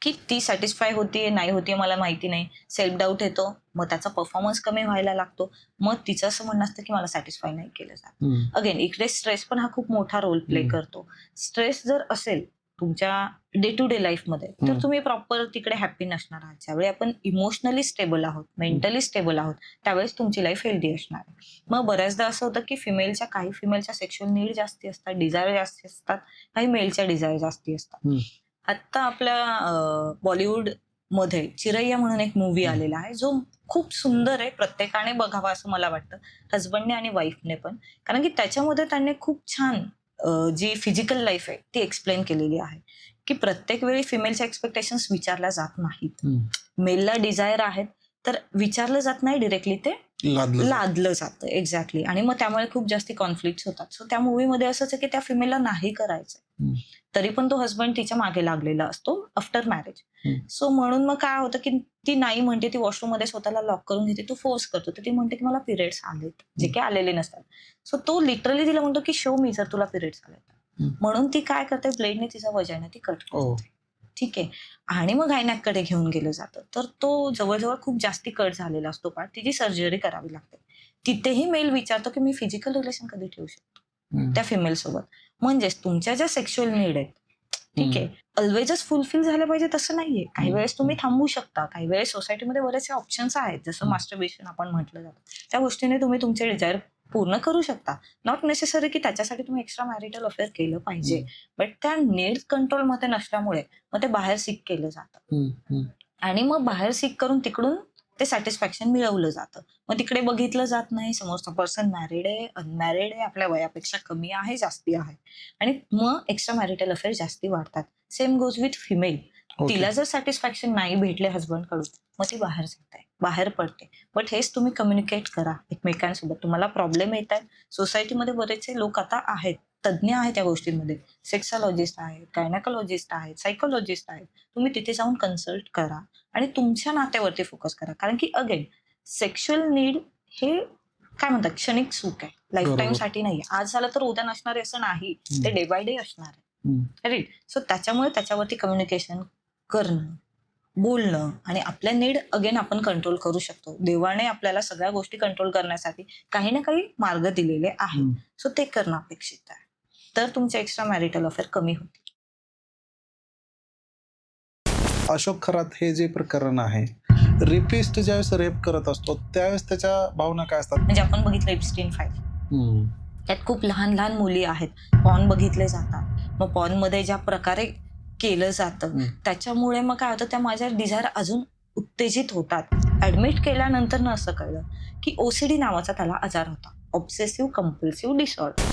की ती सॅटिस्फाय होतीये नाही होतीये मला माहिती नाही, सेल्फ डाऊट येतो, मग त्याचा परफॉर्मन्स कमी व्हायला लागतो. मग तिचं असं म्हणणं असतं की मला सॅटिस्फाय नाही केलं जात. अगेन इकडे स्ट्रेस पण हा खूप मोठा रोल प्ले करतो. स्ट्रेस जर असेल तुमच्या डे टू डे लाईफमध्ये तर तुम्ही प्रॉपर तिकडे हॅप्पी नसणार आहात. ज्यावेळी आपण इमोशनली स्टेबल आहोत, मेंटली स्टेबल आहोत, त्यावेळेस तुमची लाईफ हेल्दी असणार आहे. मग बऱ्याचदा असं होतं की काही फिमेलच्या सेक्शुअल नीड जास्ती असतात, डिझायर जास्ती असतात, काही मेलच्या डिझायर जास्ती असतात. आता आपल्या बॉलिवूड मध्ये चिरैया म्हणून एक मूवी आलेला आहे जो खूप सुंदर आहे, प्रत्येकाने बघावा असं मला वाटतं, हजबंडने आणि वाईफने पण. कारण की त्याच्यामध्ये त्यांनी खूप छान जी फिजिकल लाईफ आहे ती एक्सप्लेन केलेली आहे की प्रत्येक वेळी फिमेलच्या एक्सपेक्टेशन्स विचारल्या जात नाहीत. मेलला डिझायर आहेत तर विचारलं जात नाही, डिरेक्टली ते लादलं जातं. एक्झॅक्टली. आणि मग त्यामुळे खूप जास्ती कॉन्फ्लिक्ट होतात. सो त्या मूवीमध्ये असंच आहे की त्या फिमेलला नाही करायचंय, तरी पण तो हसबंड तिच्या मागे लागलेला असतो आफ्टर मॅरेज. सो म्हणून मग काय होतं की ती नाही म्हणते, ती वॉशरूम मध्ये स्वतःला लॉक करून घेते, तो फोर्स करतो, तर ती म्हणते की मला पिरियड्स आलेत, जे काही आलेले नसतात. सो तो लिटरली तिला म्हणतो की शो मी जर तुला पिरियड्स आलेत. म्हणून ती काय करते, ब्लेडने तिचा वजायना ती कट हो. करते. ठीक आहे. आणि मग गायनॅककडे घेऊन गेलं जातं. तर तो जवळ खूप जास्ती कट झालेला असतो पार्ट, तिची सर्जरी करावी लागते. तिथेही मेल विचारतो की मी फिजिकल रिलेशन कधी ठेवू शकतो त्या फिमेल सोबत. म्हणजेच तुमच्या ज्या सेक्शुअल नीड आहेत, ठीक आहे, ऑलवेजच फुलफिल झालं पाहिजे तसं नाहीये. काही वेळेस तुम्ही थांबवू शकता. काही वेळेस सोसायटीमध्ये बरेचसे ऑप्शन्स आहेत, जसं मास्टरबेशन आपण म्हटलं जातं. त्या गोष्टीने तुम्ही तुमचे डिझायर पूर्ण करू शकता. नॉट नेसेसरी की त्याच्यासाठी तुम्ही एक्स्ट्रा मॅरिटल अफेअर केलं पाहिजे. बट त्या नीड कंट्रोलमध्ये नसल्यामुळे मग ते बाहेर सीक केलं जातं. आणि मग बाहेर सीक करून तिकडून ते सॅटिस्फॅक्शन मिळवलं जातं. मग तिकडे बघितलं जात नाही समोरचा पर्सन मॅरिड आहे, अनमॅरिड आहे, आपल्या वयापेक्षा कमी आहे, जास्ती आहे. आणि मग एक्स्ट्रा मॅरिटल अफेअर जास्ती वाढतात. Same goes with female. तिला जर सॅटिस्फॅक्शन नाही भेटले हजबंड कडून, मग ती बाहेर जाते, बाहेर पडते. बट हेच तुम्ही कम्युनिकेट करा एकमेकांसोबत. तुम्हाला प्रॉब्लेम येत आहेत. सोसायटीमध्ये बरेचसे लोक आता आहेत, तज्ज्ञ आहेत या गोष्टींमध्ये. सेक्सॉलॉजिस्ट आहेत, गायनॅकोलॉजिस्ट आहेत, सायकोलॉजिस्ट आहेत. तुम्ही तिथे जाऊन कन्सल्ट करा आणि तुमच्या नात्यावरती फोकस करा. कारण की अगेन सेक्शुअल नीड हे काय म्हणतात, क्षणिक सुख आहे, लाईफ टाईम साठी नाही. आज झालं तर उद्या नसणार असं नाही, ते डे बाय डे असणार आहे. राईट. सो त्याच्यामुळे त्याच्यावरती कम्युनिकेशन करणं, बोलणं आणि आपल्या नीड अगेन आपण कंट्रोल करू शकतो. देवाने आपल्याला सगळ्या गोष्टी कंट्रोल करण्यासाठी काही ना काही मार्ग दिलेले आहेत. सो ते करणं अपेक्षित आहे. तर तुमचे एक्स्ट्रा मॅरिटल अफेअर कमी होतील. अशोक खरात हे जे प्रकरण आहे, रेपिस्ट ज्यावेळेस रेप करत असतो त्यावेळेस त्याच्या भावना काय असतात? म्हणजे आपण बघितलं एप्स्टीन फाईल, त्यात खूप लहान लहान मुली आहेत, पॉर्न बघितले जातात. मग पॉर्न मध्ये ज्या प्रकारे केलं जातं त्याच्यामुळे मग काय होतं, त्या माझ्या डिझायर अजून उत्तेजित होतात. ऍडमिट केल्यानंतर असं कळलं की ओसीडी नावाचा त्याला आजार होता, ऑब्सेसिव्ह कंपल्सिव्ह डिसऑर्डर.